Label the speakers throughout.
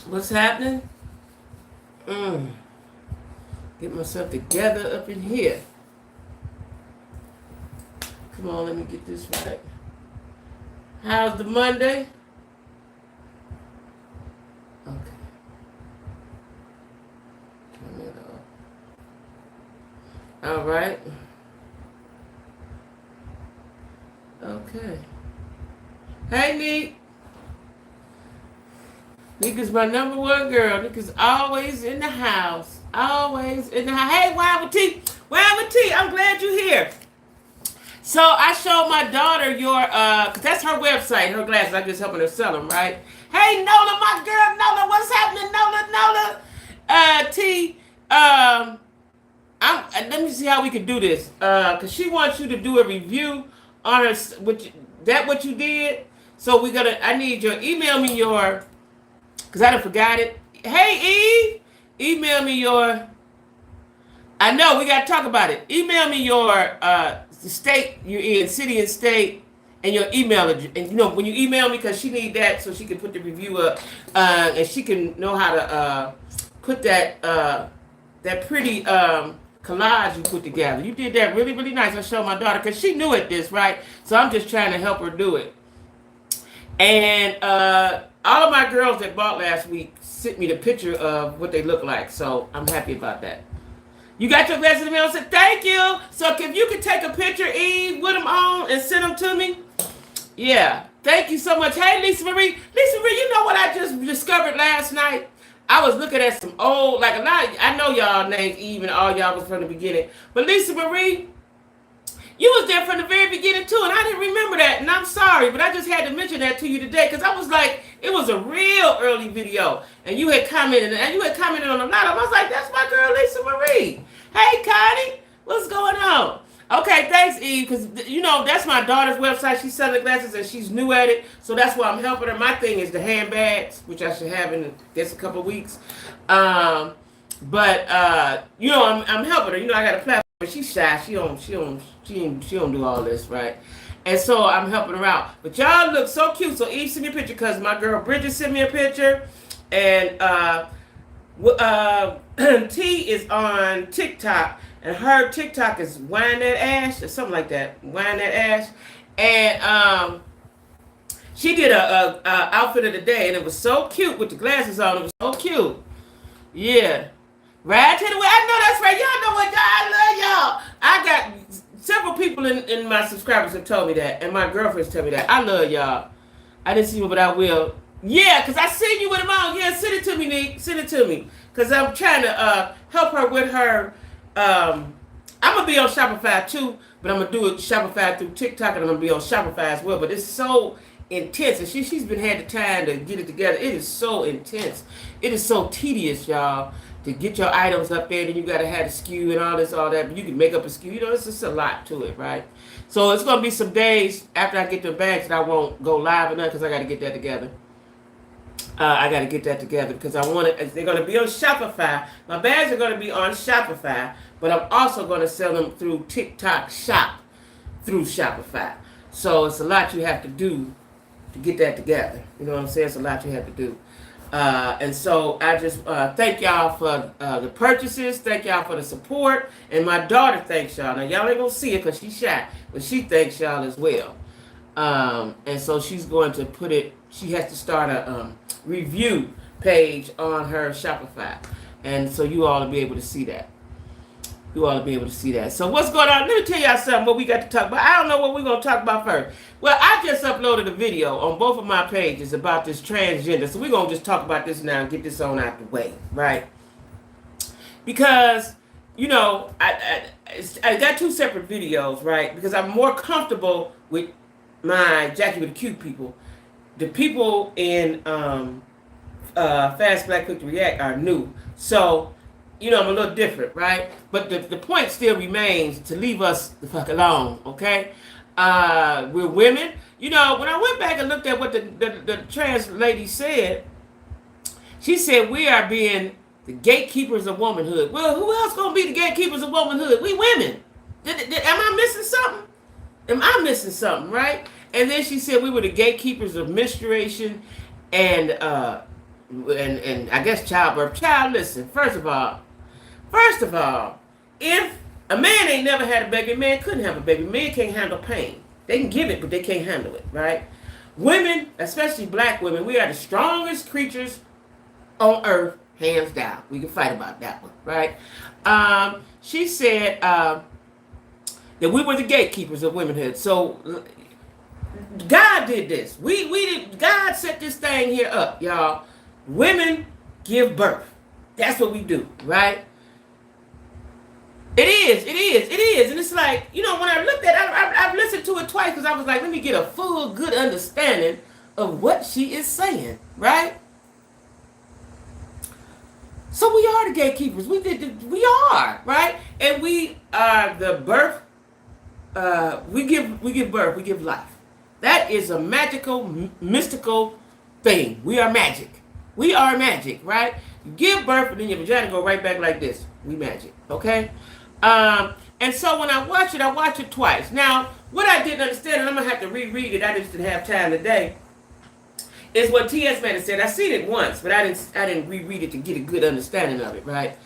Speaker 1: What's happening? Get myself together up in here. Come on, let me get this right. How's the Monday? Okay. Turn it off. All right. Okay. Hey, Neek. Neek is my number one girl. Neek is always in the house. Always in the house. Hey, Wild with T. Wild with T, I'm glad you're here. So I showed my daughter your, cause that's her website, her glasses. I'm just helping her sell them, right? Hey, Nola, my girl, Nola, what's happening, Nola? T, let me see how we can do this. Cause she wants you to do a review on her, what you did. So I need your, email me your, cause I done forgot it. Hey, Eve, email me your, I know, we gotta talk about it. Email me your, the state you're in, city and state, and your email address. And when you email me, because she need that so she can put the review up, and she can know how to put that pretty collage you put together. You did that really, really nice. I showed my daughter because she knew it this, right? So I'm just trying to help her do it. And all of my girls that bought last week sent me the picture of what they look like. So I'm happy about that. You got your glasses in the mail? I said, thank you. So if you could take a picture, Eve, with them on and send them to me. Yeah. Thank you so much. Hey, Lisa Marie. Lisa Marie, you know what I just discovered last night? I was looking at some old, like a lot, I know y'all names Eve and all y'all was from the beginning. But Lisa Marie, you was there from the very beginning too, and I didn't remember that, and I'm sorry, but I just had to mention that to you today, because I was like, it was a real early video, and you had commented on a lot of them. I was like, that's my girl Lisa Marie. Hey, Connie, what's going on? Okay, thanks, Eve, because, that's my daughter's website. She's selling glasses, and she's new at it, so that's why I'm helping her. My thing is the handbags, which I should have in, I guess, a couple of weeks. I'm helping her. I got a platform. She's shy. She don't do all this, right? And so I'm helping her out. But y'all look so cute. So Eve sent me a picture because my girl Bridget sent me a picture, and T is on TikTok, and her TikTok is Wine That Ash or something like that. Wine That Ash, and she did a outfit of the day, and it was so cute with the glasses on. It was so cute. Yeah. Ride to the way. I know that's right. Y'all know what I love y'all. I got several people in my subscribers have told me that, and my girlfriends tell me that. I love y'all. I didn't see you, but I will. Yeah, because I seen you with them on. Yeah, send it to me, Nick. Send it to me. Because I'm trying to help her with her. I'm going to be on Shopify too, but I'm going to do it Shopify through TikTok, and I'm going to be on Shopify as well. But it's so intense, and she's been had the time to get it together. It is so intense. It is so tedious, y'all, to get your items up there. Then you got to have the SKU and all that. But you can make up a SKU. It's just a lot to it, right? So it's going to be some days after I get the bags that I won't go live or nothing, because I got to get that together. I got to get that together because I want it. They're going to be on Shopify. My bags are going to be on Shopify, but I'm also going to sell them through TikTok Shop through Shopify. So it's a lot you have to do to get that together. You know what I'm saying? It's a lot you have to do. And so I just thank y'all for the purchases. Thank y'all for the support. And my daughter thanks y'all. Now, y'all ain't going to see it because she's shy, but she thanks y'all as well. And so she's going to put it, she has to start a review page on her Shopify. And so you all will be able to see that. You all will be able to see that. So what's going on? Let me tell y'all something what we got to talk about. I don't know what we're going to talk about first. Well, I just uploaded a video on both of my pages about this transgender. So we're going to just talk about this now and get this on out the way, right? Because, I got two separate videos, right? Because I'm more comfortable with my Jackie with the Cute people. The people in Fast Black Quick to React are new. So, I'm a little different, right? But the point still remains to leave us the fuck alone, okay? We're women. When I went back and looked at what the trans lady said, she said we are being the gatekeepers of womanhood. Well, who else gonna be the gatekeepers of womanhood? We women. Am I missing something? Am I missing something, right? And then she said we were the gatekeepers of menstruation and I guess childbirth. Child, listen. First of all, if a man ain't never had a baby, a man couldn't have a baby. Men can't handle pain. They can give it, but they can't handle it, right? Women, especially black women, we are the strongest creatures on earth, hands down. We can fight about that one, right? She said that we were the gatekeepers of womanhood. So God did this. We did. God set this thing here up, y'all. Women give birth. That's what we do, right? It is. And it's like, when I looked at it, I've listened to it twice because I was like, let me get a full, good understanding of what she is saying, right? So we are the gatekeepers. We are, right? And we are the birth, we give birth, we give life. That is a magical, mystical thing. We are magic. We are magic, right? You give birth and then your vagina go right back like this. We magic, okay? And so when I watch it twice. Now, what I didn't understand, and I'm going to have to reread it, I just didn't have time today, is what T.S. Madden said. I seen it once, but I didn't reread it to get a good understanding of it, right?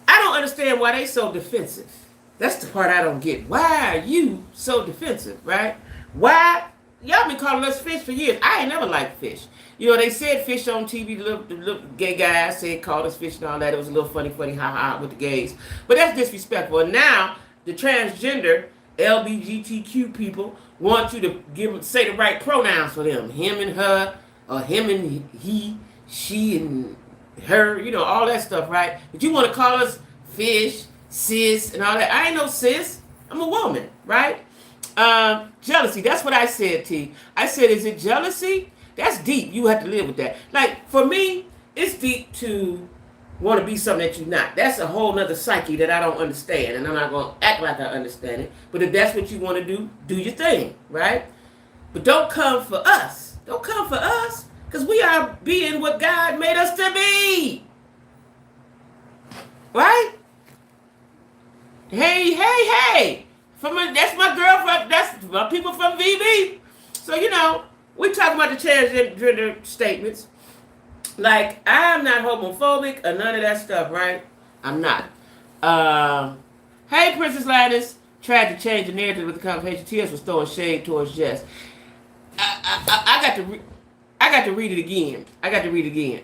Speaker 1: I don't understand why they so defensive. That's the part I don't get. Why are you so defensive, right? Why? Y'all been calling us fish for years. I ain't never liked fish. They said fish on TV. The little gay guys said called us fish and all that. It was a little funny, ha with the gays. But that's disrespectful. And now the transgender LGBTQ people want you to say the right pronouns for them. Him and her, or him and he, she and her. All that stuff, right? But you want to call us fish, sis, and all that. I ain't no sis. I'm a woman, right? Jealousy. That's what I said, T. I said, is it jealousy? That's deep. You have to live with that. Like, for me, it's deep to want to be something that you're not. That's a whole nother psyche that I don't understand. And I'm not going to act like I understand it. But if that's what you want to do your thing, right? But don't come for us. Don't come for us. Because we are being what God made us to be. Right? Hey. That's my girl. That's my people from VB. So, we talk about the transgender statements. Like, I'm not homophobic or none of that stuff, right? I'm not. Hey, Princess Linus. Tried to change the narrative with the conversation. T.S. was throwing shade towards Jess. I got to read it again. I got to read it again.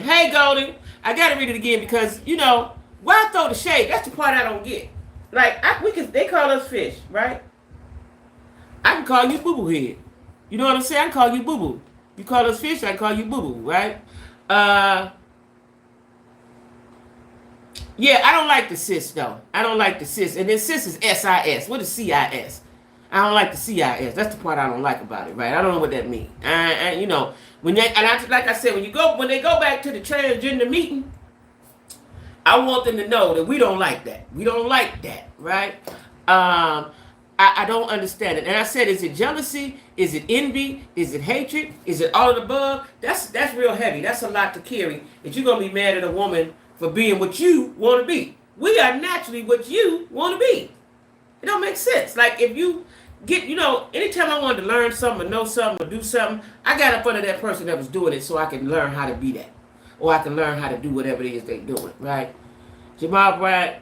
Speaker 1: Hey, Golden. I got to read it again because, why throw the shade? That's the part I don't get. Like, they call us fish, right? I can call you boo-boo head. You know what I'm saying? I can call you boo-boo. You call us fish, I can call you boo-boo, right? Yeah, I don't like the cis, though. I don't like the cis. And then cis is S-I-S. What is C-I-S? I don't like the C-I-S. That's the part I don't like about it, right? I don't know what that means. Like I said, when they go back to the transgender meeting, I want them to know that we don't like that. We don't like that, right? I don't understand it. And I said, is it jealousy? Is it envy? Is it hatred? Is it all of the above? That's real heavy. That's a lot to carry. That you're going to be mad at a woman for being what you want to be. We are naturally what you want to be. It don't make sense. Like, if you get, anytime I wanted to learn something or know something or do something, I got up under that person that was doing it so I can learn how to be that. Or I can learn how to do whatever it is they're doing, right? Jamal Bryant.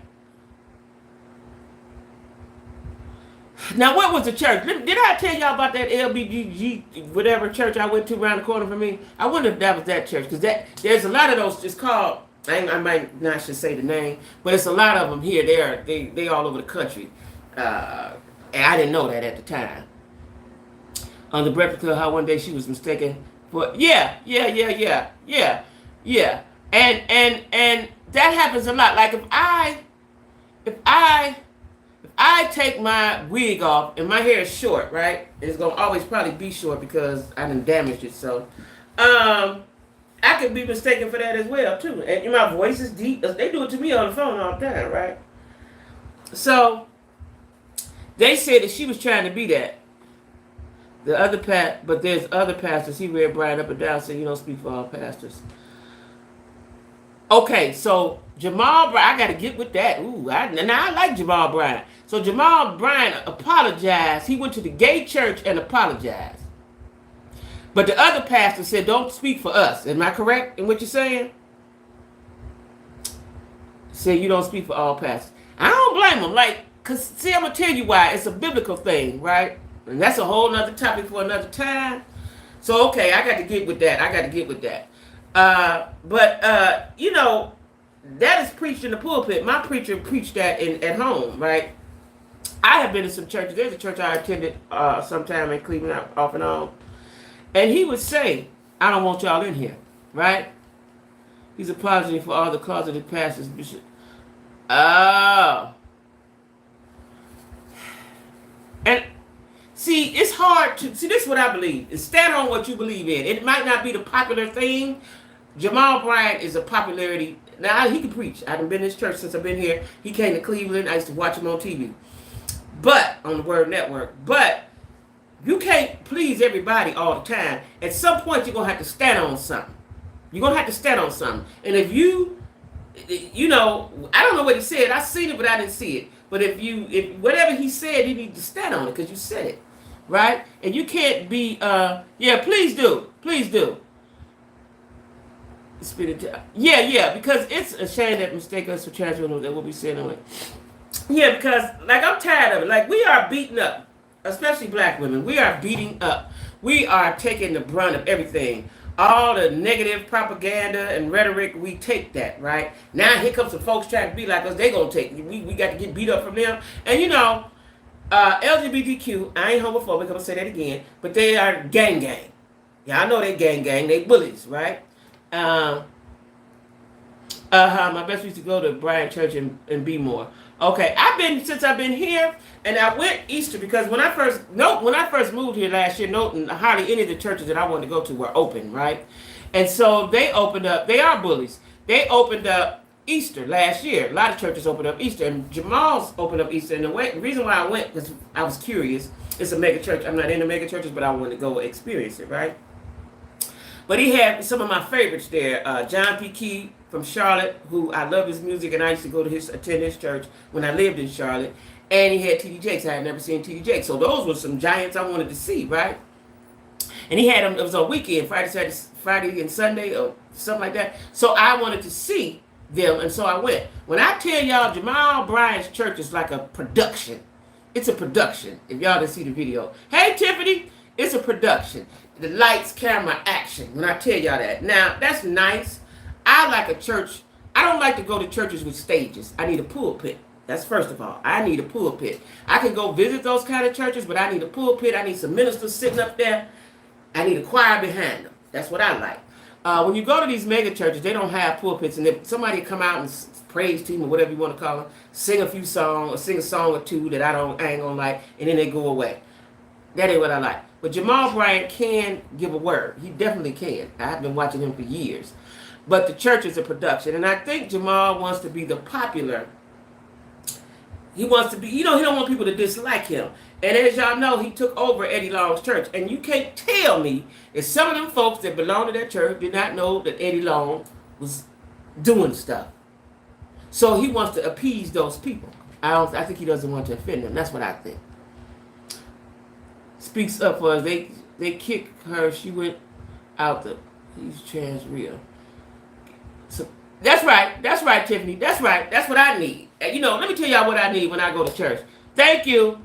Speaker 1: Now, what was the church? Did I tell y'all about that LBGG, whatever church I went to around the corner from me? I wonder if that was that church. Because there's a lot of those, it's called, I might not should say the name, but it's a lot of them here. They all over the country. And I didn't know that at the time. On the Breakfast Club, how one day she was mistaken for, yeah. And that happens a lot. Like, if I take my wig off and my hair is short, right? It's going to always probably be short because I done damaged it. So, I could be mistaken for that as well, too. And my voice is deep. They do it to me on the phone all the time, right? So, they said that she was trying to be that. But there's other pastors. He read Brian up and down, saying you don't speak for all pastors. Okay, so Jamal Bryant, I got to get with that. I like Jamal Bryant. So Jamal Bryant apologized. He went to the gay church and apologized. But the other pastor said, don't speak for us. Am I correct in what you're saying? Say you don't speak for all pastors. I don't blame them. Like, because, see, I'm going to tell you why. It's a biblical thing, right? And that's a whole nother topic for another time. So, okay, I got to get with that. But you know, that is preached in the pulpit. My preacher preached that at home, right? I have been to some churches. There's a church I attended sometime in Cleveland, off and on. And he would say, I don't want y'all in here, right? He's apologizing for all the closeted pastors. Bishop. Oh. And see, it's hard to see. This is what I believe: is stand on what you believe in. It might not be the popular thing. Jamal Bryant is a popularity. Now he can preach. I've been in this church since I've been here. He came to Cleveland. I used to watch him on TV, but on the Word Network. But you can't please everybody all the time. At some point, you're gonna have to stand on something. You're gonna have to stand on something. And if you know, I don't know what he said. I seen it, but I didn't see it. But if whatever he said, you need to stand on it because you said it, right? And you can't be, yeah, please do. Yeah, because it's a shame that mistake us for transgender that will be said on it. Yeah, because, like, I'm tired of it. Like, we are beaten up, especially black women. We are beating up. We are taking the brunt of everything. All the negative propaganda and rhetoric, we take that, right? Now here comes some folks trying to be like us. They gonna take it. We got to get beat up from them. And you know, LGBTQ, I ain't homophobic, I'm gonna say that again, but they are gang. Yeah, I know they gang. They bullies, right? My best used to go to Bryan Church and be more. Okay, since I've been here, and I went Easter because when I first moved here last year, hardly any of the churches that I wanted to go to were open, right? And so they opened up. They are bullies. They opened up Easter last year. A lot of churches opened up Easter, and Jamal's opened up Easter. And the reason why I went because I was curious. It's a mega church. I'm not into mega churches, but I wanted to go experience it, right? But he had some of my favorites there. John P. Key from Charlotte, who I love his music, and I used to go to attend his church when I lived in Charlotte. And he had T.D. Jakes. I had never seen T.D. Jakes. So those were some giants I wanted to see, right? And he had them, it was on weekend, Friday and Sunday or something like that. So I wanted to see them, and so I went. When I tell y'all Jamal Bryant's church is like a production. It's a production, if y'all didn't see the video. Hey, Tiffany, it's a production. The lights, camera, action. When I tell y'all that. Now, that's nice. I like a church. I don't like to go to churches with stages. I need a pulpit. That's first of all. I need a pulpit. I can go visit those kind of churches, but I need a pulpit. I need some ministers sitting up there. I need a choir behind them. That's what I like. When you go to these mega churches, they don't have pulpits, and if somebody come out and praise team or whatever you want to call them, sing a few songs or sing a song or two that I ain't gonna like, and then they go away. That ain't what I like. But Jamal Bryant can give a word. He definitely can. I've been watching him for years. But the church is a production. And I think Jamal wants to be the popular. He wants to be, he don't want people to dislike him. And as y'all know, he took over Eddie Long's church. And you can't tell me that some of them folks that belong to that church did not know that Eddie Long was doing stuff. So he wants to appease those people. I think he doesn't want to offend them. That's what I think. Speaks up for us. They kicked her. She went out he's trans real. So that's right, Tiffany. That's right. That's what I need. You know, let me tell y'all what I need when I go to church. Thank you.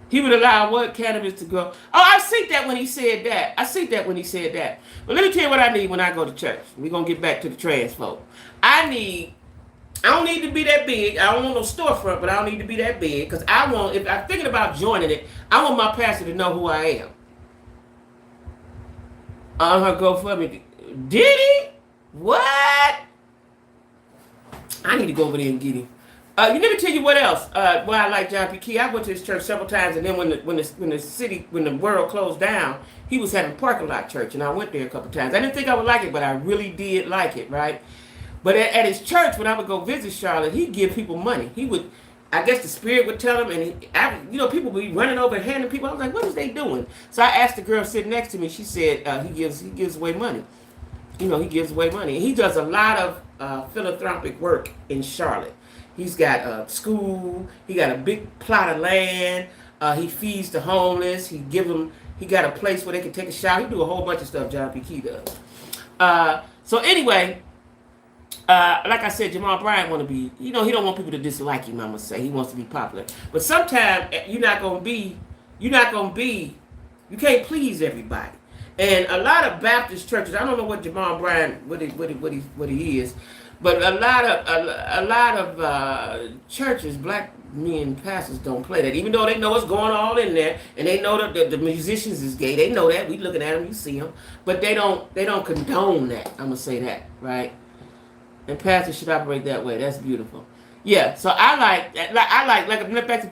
Speaker 1: He would allow what cannabis to grow. Oh, I see that when he said that. But let me tell you what I need when I go to church. We're gonna get back to the trans folk. I don't need to be that big. I don't want no storefront, but I don't need to be that big. Because if I'm thinking about joining it, I want my pastor to know who I am. On her GoFundMe. Did he? What? I need to go over there and get him. Let me tell you what else. Why I like John P. Key. I went to his church several times, and then when the world closed down, he was having parking lot church, and I went there a couple times. I didn't think I would like it, but I really did like it, right? But at his church, when I would go visit Charlotte, he'd give people money. He would, I guess the Spirit would tell him, and people would be running over and handing people. I was like, what is they doing? So I asked the girl sitting next to me. She said he gives away money. He gives away money. And he does a lot of philanthropic work in Charlotte. He's got a school. He got a big plot of land. He feeds the homeless. He gives them He got a place where they can take a shower. He do a whole bunch of stuff. John P. Key does. So anyway, like I said, Jamal Bryant want to be. He don't want people to dislike him. I'm gonna say he wants to be popular. But sometimes you're not gonna be. You can't please everybody. And a lot of Baptist churches, I don't know what Jamal Bryant, what he is, but a lot of churches, black men pastors don't play that, even though they know what's going on in there, and they know that the musicians is gay. They know that. We looking at them, you see them, but they don't condone that. I'm gonna say that, right? And pastors should operate that way. That's beautiful. Yeah. So let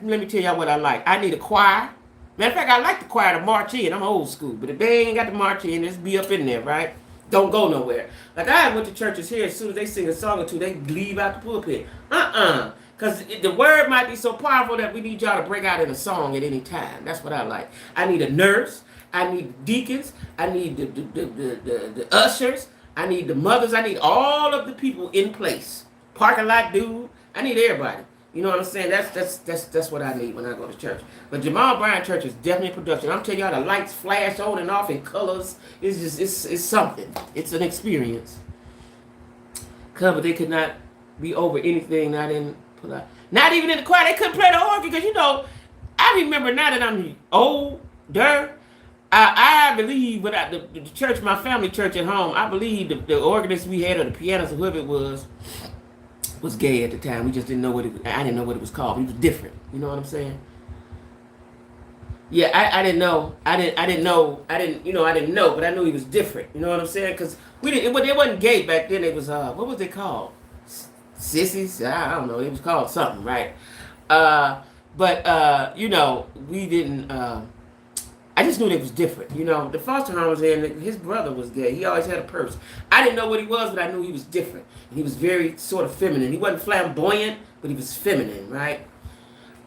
Speaker 1: me tell y'all what I like. I need a choir. Matter of fact, I like the choir to march in. I'm old school. But if they ain't got to march in, just be up in there, right? Don't go nowhere. Like I went to churches here, as soon as they sing a song or two, they leave out the pulpit. Because the word might be so powerful that we need y'all to break out in a song at any time. That's what I like. I need a nurse. I need deacons. I need the ushers. I need the mothers. I need all of the people in place. Parking lot dude. I need everybody. You know what I'm saying? That's what I need when I go to church. But Jamal Bryant Church is definitely a production. I'm telling y'all, the lights flash on and off in colors. It's something. It's an experience. But they could not be over anything not even in the choir. They couldn't play the organ because I remember now that I'm older. I believe without the church, my family church at home, I believe the organist we had or the pianist or whoever it was gay at the time. We just didn't know I didn't know what it was called. He was different. You know what I'm saying? Yeah, I didn't know. I didn't know, but I knew he was different. You know what I'm saying? Because it wasn't gay back then. It was, what was it called? Sissies? I don't know. It was called something, right? We didn't, I just knew it was different. The foster home was there, and his brother was gay. He always had a purse. I didn't know what he was, but I knew he was different. And he was very sort of feminine. He wasn't flamboyant, but he was feminine, right?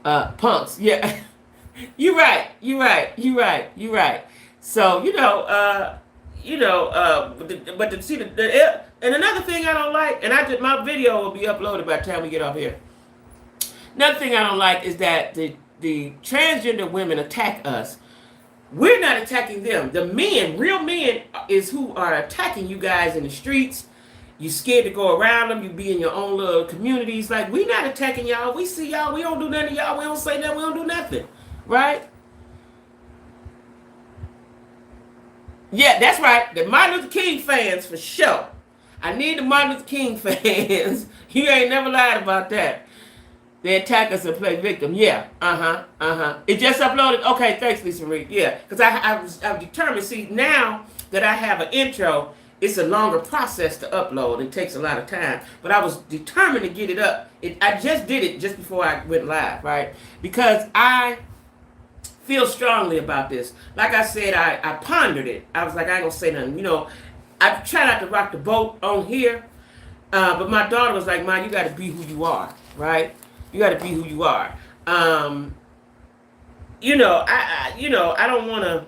Speaker 1: Punks, yeah. You're right. So, and another thing I don't like, and my video will be uploaded by the time we get off here. Another thing I don't like is that the transgender women attack us. We're not attacking them. The men, real men, is who are attacking you guys in the streets. You scared to go around them. You be in your own little communities. Like, we not attacking y'all. We see y'all. We don't do nothing to y'all. We don't say nothing. We don't do nothing. Right? Yeah, that's right. The Martin Luther King fans, for sure. I need the Martin Luther King fans. You ain't never lied about that. They attack us and play victim. Yeah. It just uploaded. Okay, thanks, Lisa Marie. Yeah, because I was determined. See, now that I have an intro, it's a longer process to upload. It takes a lot of time. But I was determined to get it up. I just did it just before I went live, right? Because I feel strongly about this. Like I said, I pondered it. I was like, I ain't going to say nothing. I try not to rock the boat on here. But my daughter was like, "Ma, you got to be who you are, right? You got to be who you are." I don't want to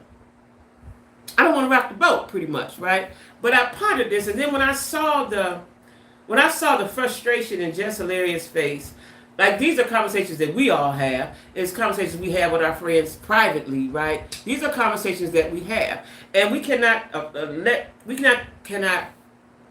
Speaker 1: rock the boat, pretty much, right? But I pondered this, and then when I saw the frustration in Jess Hilarious' face, like, these are conversations that we all have. It's conversations we have with our friends privately, right? These are conversations that we have, and we cannot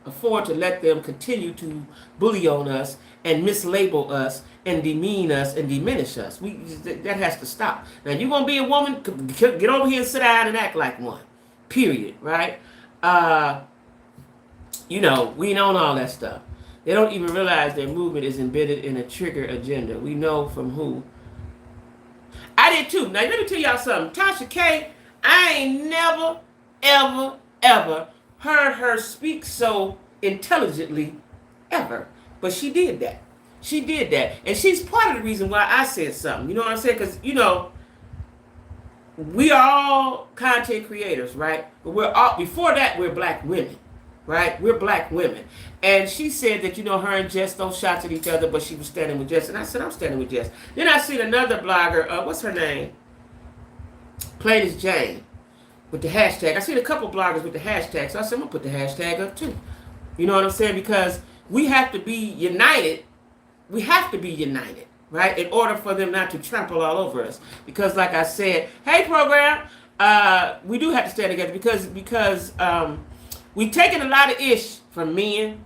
Speaker 1: afford to let them continue to bully on us and mislabel us and demean us and diminish us. That has to stop. Now, you're going to be a woman, get over here and sit down and act like one. Period, right? We know all that stuff. They don't even realize their movement is embedded in a trigger agenda. We know from who. I did too. Now, let me tell y'all something. Tasha K, I ain't never, ever, ever heard her speak so intelligently ever. But she did that. She did that. And she's part of the reason why I said something. You know what I'm saying? Because, we are all content creators, right? But before that, we're black women, right? We're black women. And she said that, her and Jess throw shots at each other, but she was standing with Jess. And I said, I'm standing with Jess. Then I seen another blogger, what's her name? Plain as Jane, with the hashtag. I seen a couple bloggers with the hashtag, so I said, I'm going to put the hashtag up too. You know what I'm saying? Because we have to be united. We have to be united, right? In order for them not to trample all over us. Because like I said, hey program, we do have to stand together because we've taken a lot of ish from men,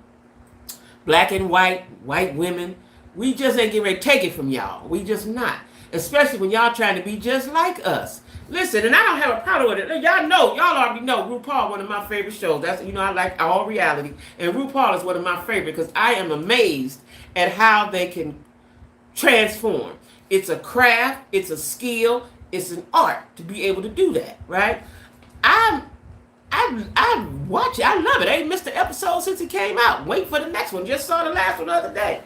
Speaker 1: black and white women. We just ain't getting ready to take it from y'all. We just not. Especially when y'all trying to be just like us. Listen, and I don't have a problem with it. Y'all already know RuPaul, one of my favorite shows. That's, I like all reality. And RuPaul is one of my favorite because I am amazed at how they can transform. It's a craft, it's a skill, it's an art to be able to do that, right? I watch it. I love it. I ain't missed an episode since it came out. Wait for the next one. Just saw the last one the other day.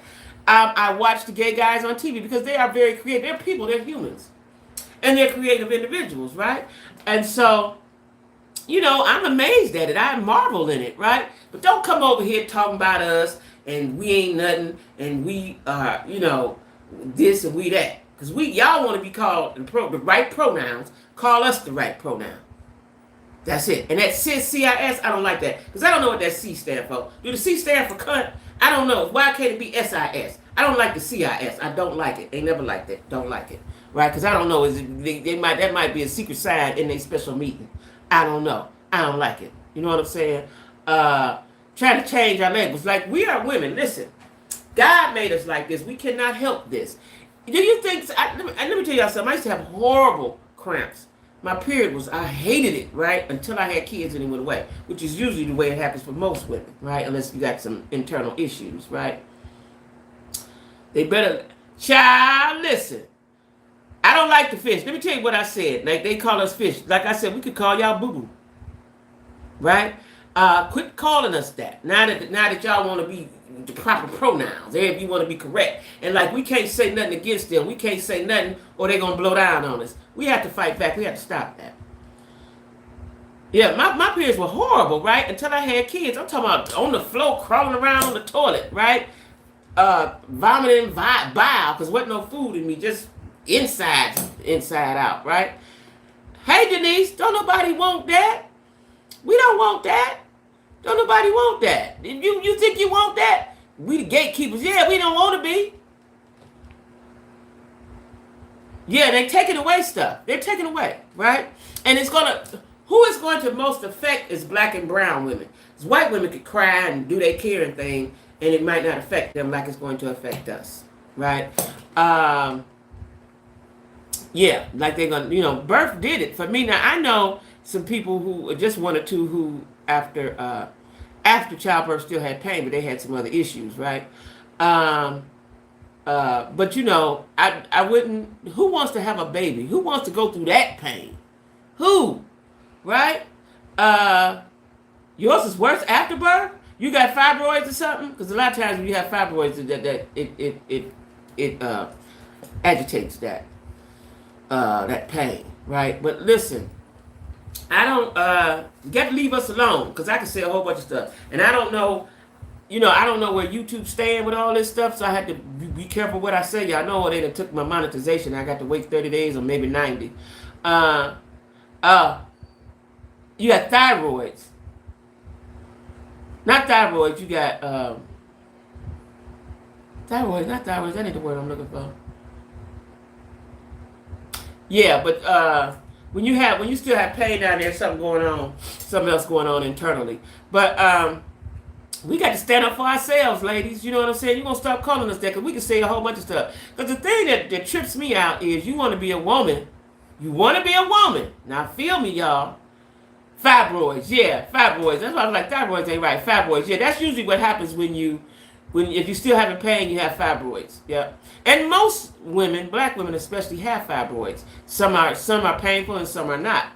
Speaker 1: I watch the gay guys on TV because they are very creative. They're people. They're humans. And they're creative individuals, right? And so, I'm amazed at it. I marvel in it, right? But don't come over here talking about us and we ain't nothing and we are, this and we that. Because y'all want to be called the right pronouns. Call us the right pronoun. That's it. And that CIS, I don't like that. Because I don't know what that C stand for. Do the C stand for cunt? I don't know. Why can't it be SIS? I don't like the CIS. I don't like it. They never liked it. Don't like it. Right? Because I don't know. That might be a secret side in their special meeting. I don't know. I don't like it. You know what I'm saying? Trying to change our labels. Like, we are women. Listen. God made us like this. We cannot help this. Do you think... let me tell y'all something. I used to have horrible cramps. My period I hated it, right? Until I had kids and it went away. Which is usually the way it happens for most women, right? Unless you got some internal issues, right? They better... Child, listen. I don't like the fish. Let me tell you what I said. Like, they call us fish. Like I said, we could call y'all boo-boo. Right? Quit calling us that. Now that y'all want to be the proper pronouns. If you want to be correct. And like, we can't say nothing against them. We can't say nothing or they're going to blow down on us. We have to fight back. We have to stop that. Yeah, my periods were horrible, right? Until I had kids. I'm talking about on the floor, crawling around on the toilet, right? Vomiting bile because wasn't no food in me. Just inside out, right? Hey, Denise, don't nobody want that. We don't want that. Don't nobody want that. You think you want that? We the gatekeepers. Yeah, we don't want to be. Yeah, they're taking away stuff. They're taking away, right? And who is going to most affect is black and brown women. Because white women could cry and do their caring thing, and it might not affect them like it's going to affect us, right? Yeah, like they're going to, birth did it for me. Now, I know some people who, just one or two who, after childbirth still had pain, but they had some other issues, right? But I wouldn't. Who wants to have a baby? Who wants to go through that pain? Who, right? Yours is worse after birth. You got fibroids or something? Because a lot of times when you have fibroids, it agitates that pain, right? But listen. I don't, you got to leave us alone, because I can say a whole bunch of stuff. And I don't know, I don't know where YouTube stand with all this stuff, so I had to be careful what I say. Y'all know they done took my monetization. I got to wait 30 days or maybe 90. You got thyroids. Not thyroids, you got, thyroids, not thyroids, that ain't the word I'm looking for. Yeah, but, when you still have pain down there, something else going on internally. But we got to stand up for ourselves, ladies. You know what I'm saying? You're going to stop calling us that because we can say a whole bunch of stuff. Because the thing that trips me out is you want to be a woman. You want to be a woman. Now, feel me, y'all. Fibroids. Yeah, fibroids. That's why I was like, fibroids ain't right. Fibroids. Yeah, that's usually what happens if you're still having pain, you have fibroids. Yeah. And most women, black women especially, have fibroids. Some are painful and some are not.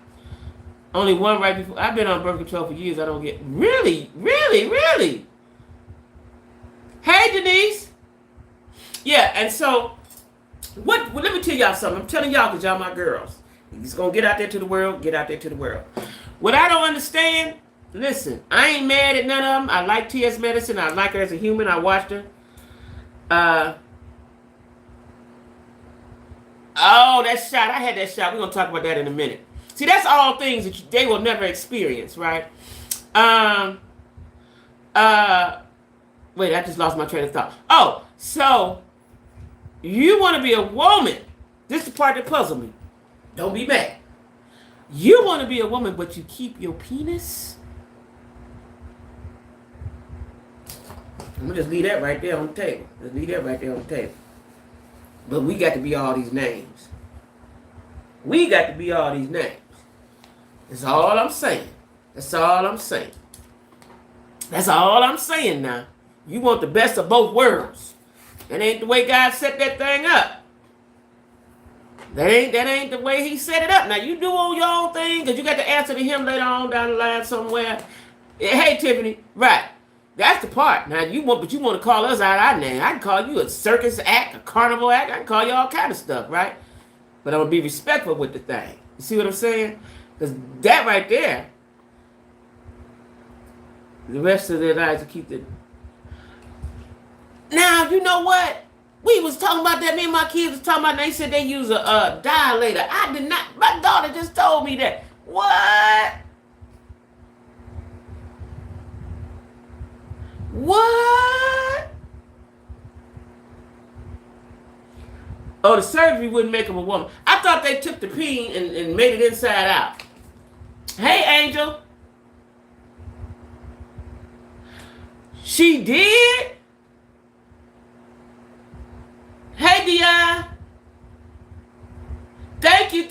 Speaker 1: Only one right before. I've been on birth control for years. I don't get... Really? Hey, Denise. Yeah, and so, let me tell y'all something. I'm telling y'all because y'all my girls. You're just going to get out there to the world. What I don't understand... Listen, I ain't mad at none of them. I like T.S. Madison. I like her as a human. I watched her. That shot. I had that shot. We're going to talk about that in a minute. See, that's all things that they will never experience, right? Wait, I just lost my train of thought. Oh, so you want to be a woman. This is the part that puzzled me. Don't be mad. You want to be a woman, but you keep your penis? I'm going to just leave that right there on the table. Just leave that right there on the table. But we got to be all these names. We got to be all these names. That's all I'm saying. That's all I'm saying. That's all I'm saying now. You want the best of both worlds. That ain't the way God set that thing up. That ain't the way he set it up. Now you do all your own thing, because you got to answer to him later on down the line somewhere. Hey, Tiffany, right. That's the part. Now you want to call us out our name. I can call you a circus act, a carnival act. I can call you all kind of stuff, right? But I'm gonna be respectful with the thing. You see what I'm saying? Because that right there, the rest of their lives will keep the. Now you know what? We was talking about that. Me and my kids was talking about. They said they use a dilator. I did not. My daughter just told me that. What? What? Oh, the surgery wouldn't make him a woman. I thought they took the peen and made it inside out. Hey, Angel. She did? Hey, Dion. Thank you,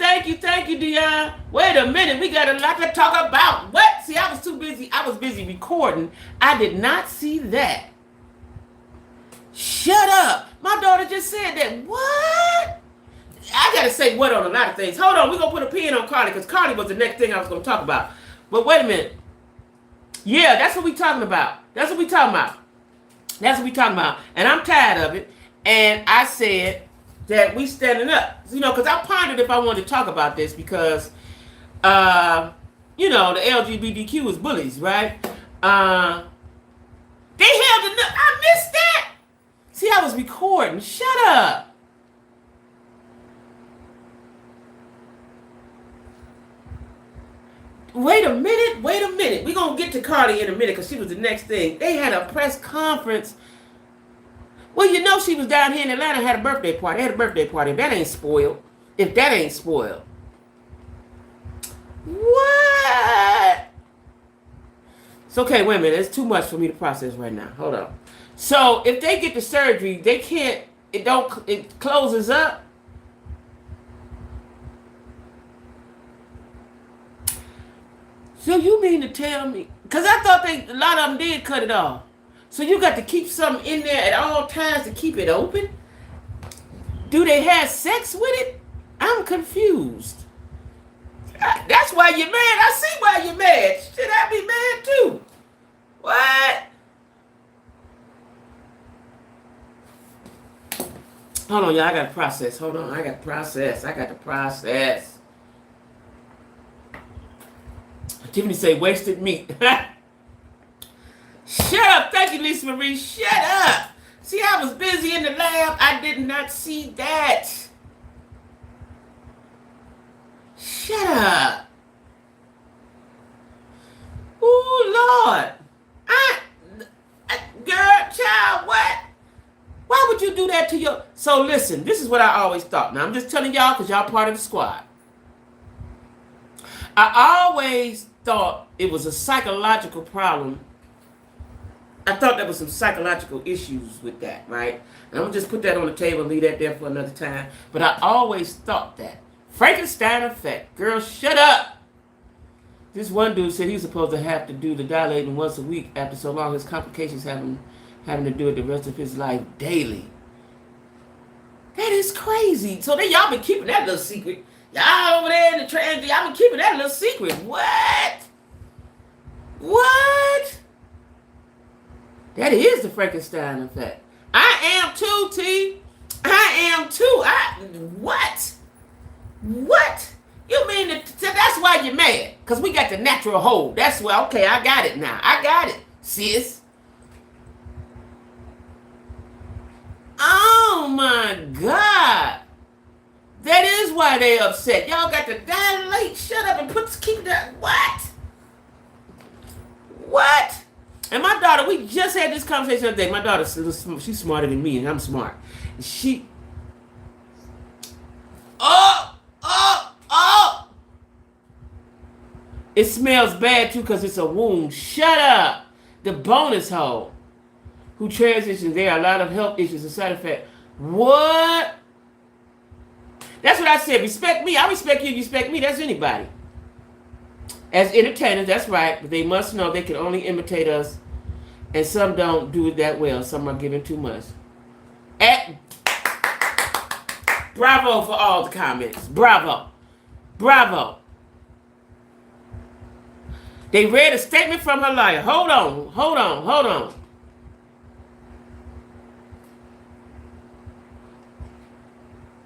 Speaker 1: Dion. Wait a minute, we got a lot to talk about. What? See, I was too busy. I was busy recording. I did not see that. Shut up. My daughter just said that. What? I got to say what on a lot of things. Hold on, we're going to put a pin on Carly, because Carly was the next thing I was going to talk about. But wait a minute. Yeah, that's what we talking about. That's what we talking about. And I'm tired of it. And I said that we standing up. You know, because I pondered if I wanted to talk about this because, you know, the LGBTQ is bullies, right? They held enough. I missed that. See, I was recording. Shut up. Wait a minute. We're going to get to Cardi in a minute because she was the next thing. They had a press conference. Well, you know she was down here in Atlanta and had a birthday party. If that ain't spoiled. What? It's okay, wait a minute. It's too much for me to process right now. Hold on. So, if they get the surgery, they can't, it closes up. So you mean to tell me, because I thought a lot of them did cut it off. So you got to keep something in there at all times to keep it open? Do they have sex with it? I'm confused. That's why you're mad. I see why you're mad. Should I be mad too? What? Hold on, y'all. I got to process. Hold on. I got to process. Tiffany say wasted meat. Shut up. Thank you, Lisa Marie. Shut up. See, I was busy in the lab. I did not see that. Shut up. Ooh, Lord. Girl, child, what? Why would you do that to your... So listen, this is what I always thought. Now, I'm just telling y'all because y'all part of the squad. I always thought it was a psychological problem. I thought there was some psychological issues with that, right? And I'm going to just put that on the table and leave that there for another time. But I always thought that. Frankenstein effect. Girl, shut up. This one dude said he's supposed to have to do the dilating once a week after so long his complications having to do it the rest of his life daily. That is crazy. So y'all been keeping that little secret. Y'all over there in the trans, y'all been keeping that little secret. What? That is the Frankenstein effect. I am too, T. I am too. What? You mean that's why you're mad? Because we got the natural hold. That's why, okay, I got it now. I got it, sis. Oh, my God. That is why they upset. Y'all got to dilate. Shut up and keep that. What? And my daughter, we just had this conversation the other day. My daughter, she's smarter than me, and I'm smart. She's It smells bad too because it's a wound. Shut up. The bonus hole. Who transitions, there are a lot of health issues and side effects. What? That's what I said. Respect me. I respect you. You respect me. That's anybody. As entertainers, that's right. But they must know they can only imitate us. And some don't do it that well. Some are giving too much. Bravo for all the comments. Bravo. Bravo. They read a statement from her lawyer. Hold on.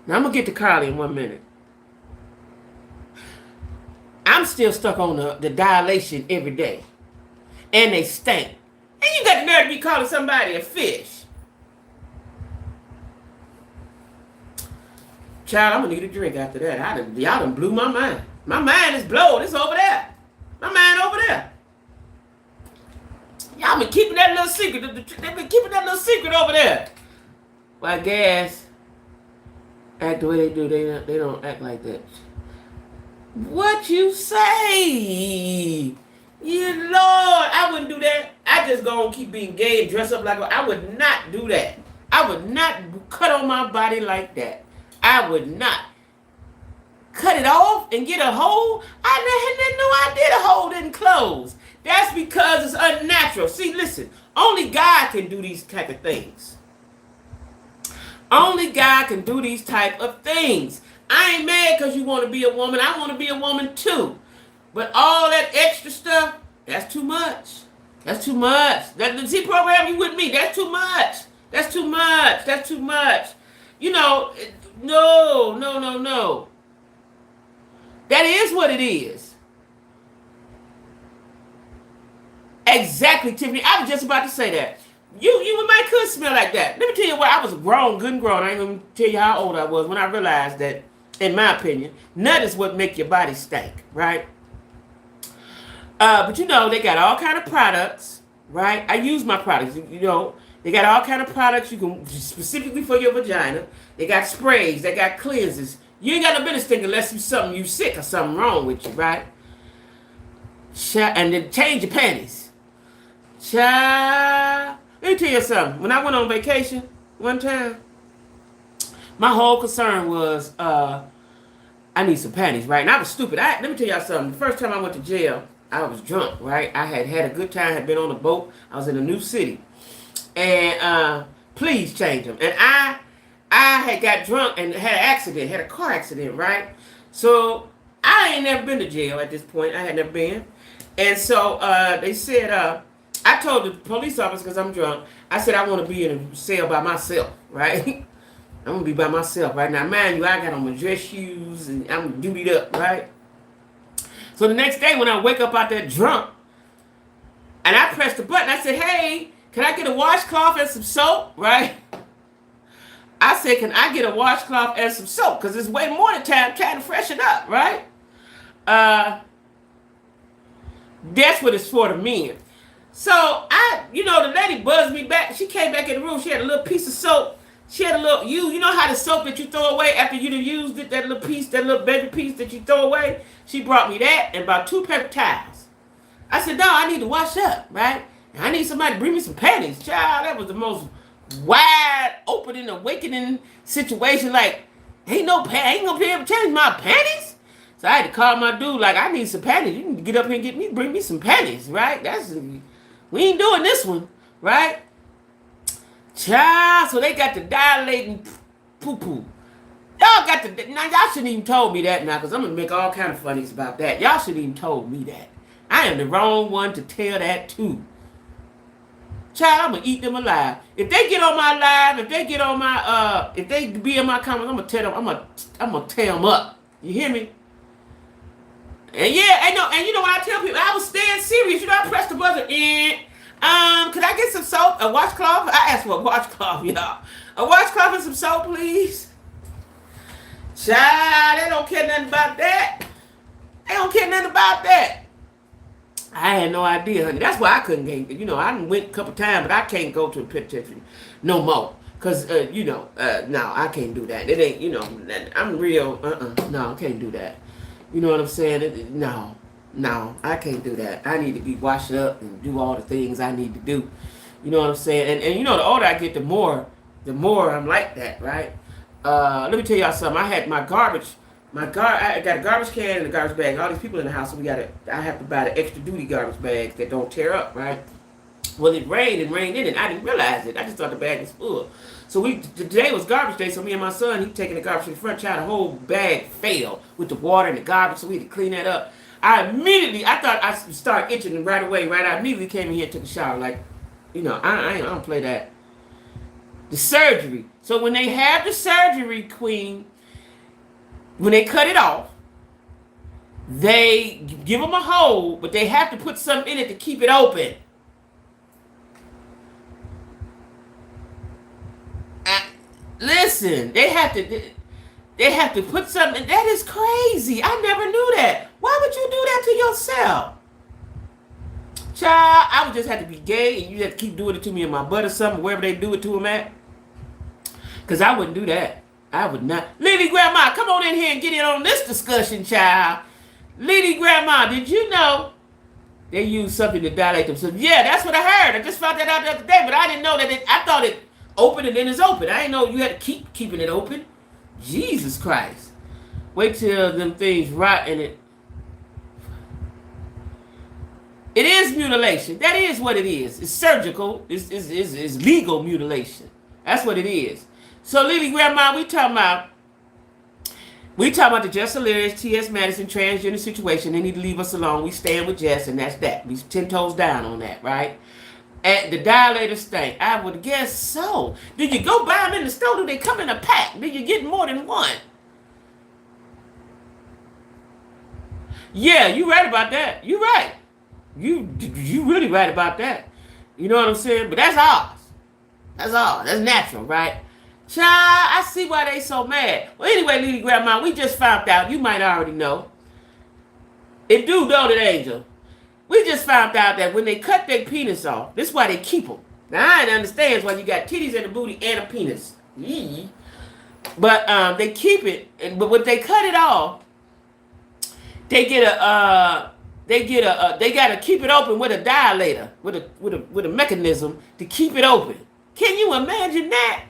Speaker 1: Now I'm going to get to Carly in 1 minute. I'm still stuck on the dilation every day. And they stink. And you got the nerve to be calling somebody a fish. Child, I'm going to need a drink after that. Y'all done blew my mind. My mind is blown. It's over there. My mind over there. Y'all been keeping that little secret. They've been keeping that little secret over there. Well, I guess act the way they do. They don't act like that. What you say? Yeah, Lord, I wouldn't do that. I just gonna keep being gay and dress up like I would not do that. I would not cut on my body like that. I would not cut it off and get a hole. I had no idea the hole didn't close. That's because it's unnatural. See, listen, only God can do these type of things. Only God can do these type of things. I ain't mad because you want to be a woman. I want to be a woman too. But all that extra stuff, that's too much. That's too much. The T program, you with me? That's too much. That's too much. That's too much. You know, no. That is what it is. Exactly, Tiffany. I was just about to say that. You might could smell like that. Let me tell you what, I was grown, good and grown. I ain't gonna tell you how old I was when I realized that, in my opinion, nut is what make your body stink, right? But you know, they got all kind of products, right? I use my products, you know. They got all kind of products you can, specifically for your vagina. They got sprays, they got cleansers. You ain't got no business thinking unless you sick or something wrong with you, right? And then change your panties. Child. Let me tell you something. When I went on vacation one time, my whole concern was I need some panties, right? And I was stupid. Let me tell y'all something. The first time I went to jail, I was drunk, right? I had a good time, had been on a boat. I was in a new city. And please change them. And I had got drunk and had an accident, had a car accident, right? So I ain't never been to jail at this point. I had never been. And so they said, I told the police officer, because I'm drunk, I said I want to be in a cell by myself, right? I'm going to be by myself right now. Mind you, I got on my dress shoes and I'm dutied up, right? So the next day when I wake up out there drunk, and I pressed the button, I said, hey, can I get a washcloth and some soap, right? I said, can I get a washcloth and some soap? Because it's way more than time to freshen up, right? That's what it's for, the men. So the lady buzzed me back. She came back in the room. She had a little piece of soap. She had a little, you know how the soap that you throw away after you done used it, that little baby piece that you throw away? She brought me that and about 2 paper towels. I said, no, I need to wash up, right? And I need somebody to bring me some panties. Child, that was the most wide opening, awakening situation. Like, ain't gonna be able to change my panties? So I had to call my dude, like, I need some panties. You can get up here and bring me some panties, right? We ain't doing this one, right? Child, so they got the dilating poo-poo. Y'all shouldn't even told me that now, because I'm going to make all kind of funnies about that. Y'all shouldn't even told me that. I am the wrong one to tell that to. Child, I'm going to eat them alive. If they get on my live, if they be in my comments, I'm going to tell them, I'm going to tear them up. You hear me? And yeah, and you know what I tell people, I was staying serious. You know, I pressed the buzzer and could I get some soap, a washcloth? I asked for a washcloth, y'all. A washcloth and some soap, please. Child, they don't care nothing about that. They don't care nothing about that. I had no idea, honey. That's why I couldn't get, I done went a couple times, but I can't go to a penitentiary no more. Because, no, I can't do that. It ain't, I'm real, no, I can't do that. You know what I'm saying? No. No, I can't do that. I need to be washed up and do all the things I need to do. You know what I'm saying? And you know, the older I get, the more I'm like that, right? Let me tell y'all something. I had I got a garbage can and a garbage bag. All these people in the house, so I have to buy the extra duty garbage bags that don't tear up, right? Well, it rained and rained in it. I didn't realize it. I just thought the bag was full. So today was garbage day. So me and my son, he taking the garbage to the front. Child, the whole bag fell with the water and the garbage. So we had to clean that up. I thought I started itching right away. Right, I immediately came in here and took a shower. Like, you know, I don't play that. The surgery. So when they have the surgery, Queen, when they cut it off, they give them a hole, but they have to put something in it to keep it open. Listen, they have to put something. That is crazy. I never knew that. Why would you do that to yourself? Child, I would just have to be gay and you have to keep doing it to me in my butt or something, wherever they do it to them at. Because I wouldn't do that. I would not. Lady Grandma, come on in here and get in on this discussion, child. Lady Grandma, did you know they use something to dilate themselves? Yeah, that's what I heard. I just found that out the other day, but I didn't know that I thought it open and then it's open. I didn't know you had to keep keeping it open. Jesus Christ. Wait till them things rot and it is mutilation. That is what it is. It's surgical. It's legal mutilation. That's what it is. So, Lily Grandma, we talking about the Jess Hilarious, T.S. Madison transgender situation. They need to leave us alone. We stand with Jess, and that's that. We 10 toes down on that, right? At the dilator stank, I would guess so. Did you go buy them in the store? Do they come in a pack? Did you get more than one? Yeah, you right about that. You right. You really right about that. You know what I'm saying? But that's ours. That's ours. That's natural, right? Child, I see why they so mad. Well, anyway, Lady Grandma, we just found out. You might already know. It do, don't it, Angel? We just found out that when they cut their penis off, this is why they keep them. Now, I understand why you got titties in the booty and a penis. Yee. But they keep it. But when they cut it off, they gotta keep it open with a dilator, with a mechanism to keep it open. Can you imagine that?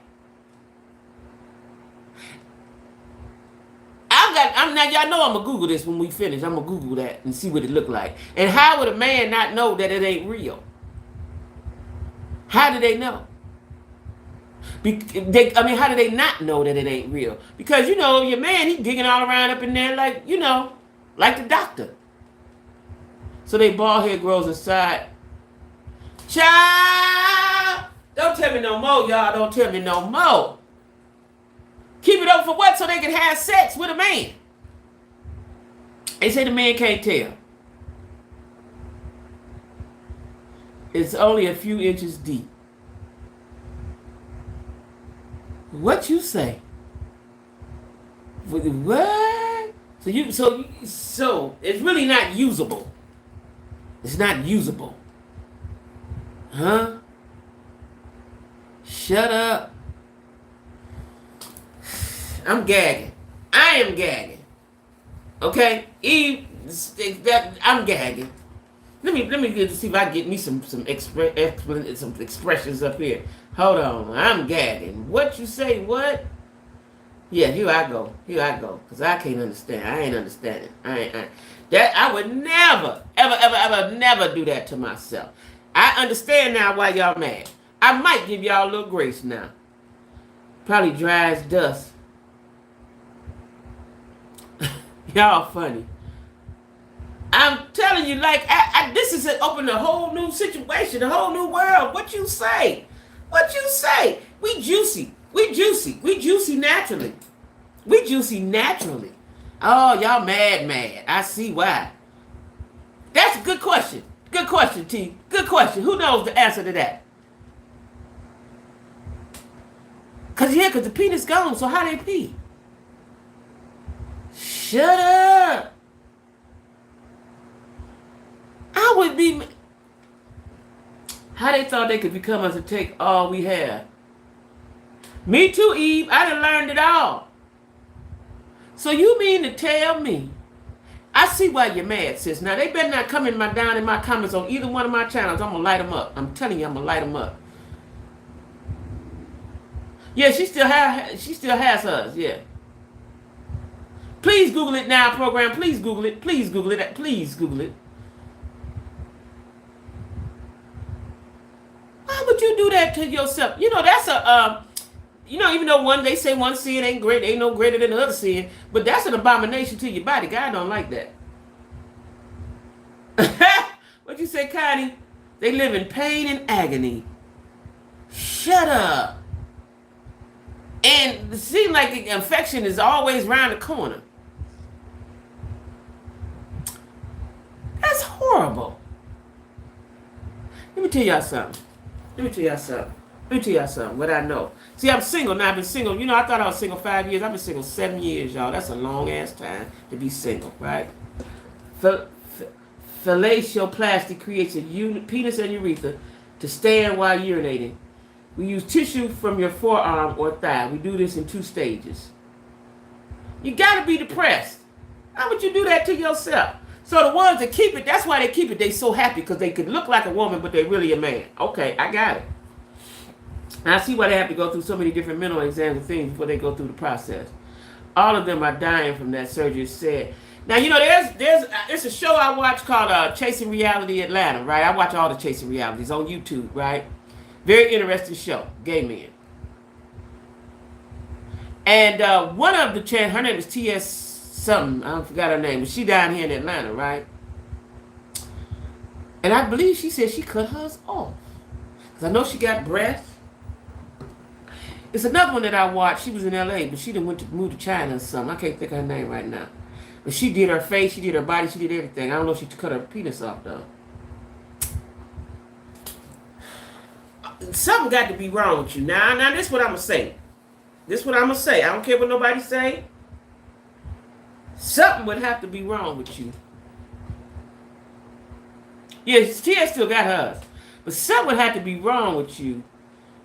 Speaker 1: Now y'all know I'm gonna Google this when we finish. I'm gonna Google that and see what it look like. And how would a man not know that it ain't real? How do they know? How do they not know that it ain't real? Because you know your man, he digging all around up in there like like the doctor. So they bald head grows inside. Child, don't tell me no more, y'all. Don't tell me no more. Keep it open for what? So they can have sex with a man. They say the man can't tell. It's only a few inches deep. What you say? What? So it's really not usable. It's not usable. Huh? Shut up. I'm gagging. I am gagging. Okay? I'm gagging. Let me see if I get me some expressions up here. Hold on. I'm gagging. What you say? What? Yeah, here I go. Because I can't understand. I ain't understanding. I would never, ever never do that to myself. I understand now why y'all mad. I might give y'all a little grace now. Probably dry as dust. Y'all funny. I'm telling you, like, this is open a whole new situation, a whole new world. What you say? We juicy naturally. Oh, y'all mad. I see why. That's a good question. Good question, T. Good question. Who knows the answer to that? Cause the penis gone, so how they pee? Shut up. I would be... How they thought they could become us to take all we have. Me too, Eve. I done learned it all. So you mean to tell me I see why you're mad, sis. Now, they better not come down in my comments on either one of my channels. I'm going to light them up. I'm telling you, I'm going to light them up. Yeah, she still has hers, yeah. Please Google it now, program. Please Google it. Please Google it. Please Google it. Why would you do that to yourself? You know, that's even though they say one sin ain't great, ain't no greater than the other sin, but that's an abomination to your body. God don't like that. What'd you say, Connie? They live in pain and agony. Shut up. And it seems like the infection is always around the corner. That's horrible. Let me tell y'all something. What I know. See, I'm single now. I've been single. I thought I was single 5 years. I've been single 7 years, y'all. That's a long-ass time to be single, right? Fellatioplasty creates a penis and urethra to stand while urinating. We use tissue from your forearm or thigh. We do this in 2 stages. You got to be depressed. How would you do that to yourself? So the ones that keep it, that's why they keep it. They so happy because they could look like a woman, but they're really a man. Okay, I got it. And I see why they have to go through so many different mental exams and things before they go through the process. All of them are dying from that surgery, it's sad. Now, there's a show I watch called Chasing Reality Atlanta, right? I watch all the Chasing Realities on YouTube, right? Very interesting show, gay men. And one of the her name is T.S. something, I forgot her name, but she down here in Atlanta, right? And I believe she said she cut hers off. Because I know she got breasts. It's another one that I watched. She was in L.A., but she done moved to China or something. I can't think of her name right now. But she did her face, she did her body, she did everything. I don't know if she cut her penis off, though. Something got to be wrong with you. Now, this is what I'm going to say. I don't care what nobody say. Something would have to be wrong with you. Yes, Tia still got hers. But something would have to be wrong with you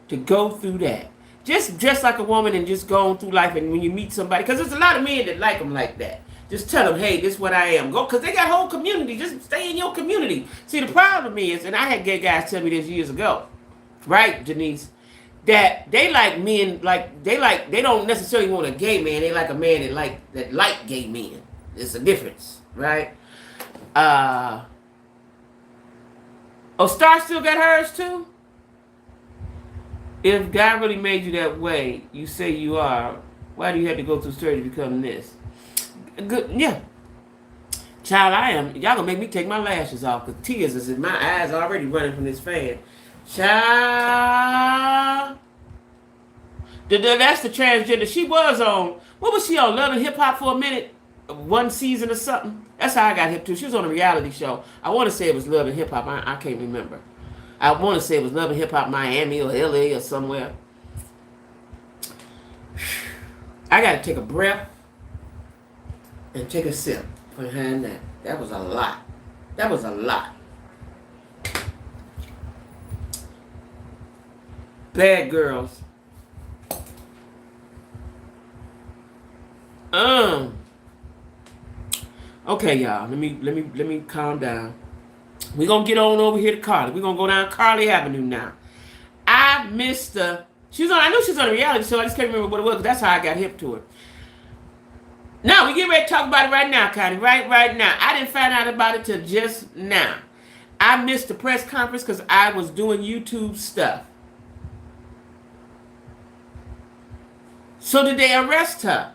Speaker 1: to go through that. Just like a woman and just going through life, and when you meet somebody, because there's a lot of men that like them like that. Just tell them, hey, this is what I am. Go, because they got whole community. Just stay in your community. See, the problem is, and I had gay guys tell me this years ago, right, Janice, that they like men, they don't necessarily want a gay man. They like a man that like gay men. There's a difference, right? Star still got hers too? If God really made you that way, you say you are, why do you have to go through surgery to become this? Good, yeah. Child, I am. Y'all gonna make me take my lashes off because tears is in my eyes already running from this fan. Child. That's the transgender. She was on, what was she on? Love and Hip Hop for a minute? One season or something? That's how I got hip to. She was on a reality show. I want to say it was Love and Hip Hop. I can't remember. I want to say it was Love and Hip Hop Miami or LA or somewhere. I got to take a breath and take a sip behind that. That was a lot. Bad girls. Okay, y'all. Let me calm down. We're gonna get on over here to Carly. We're gonna go down Carly Avenue now. I missed I knew she was on a reality show. I just can't remember what it was, because that's how I got hip to her. Now, we get ready to talk about it right now, Connie. Right now. I didn't find out about it till just now. I missed the press conference because I was doing YouTube stuff. So did they arrest her?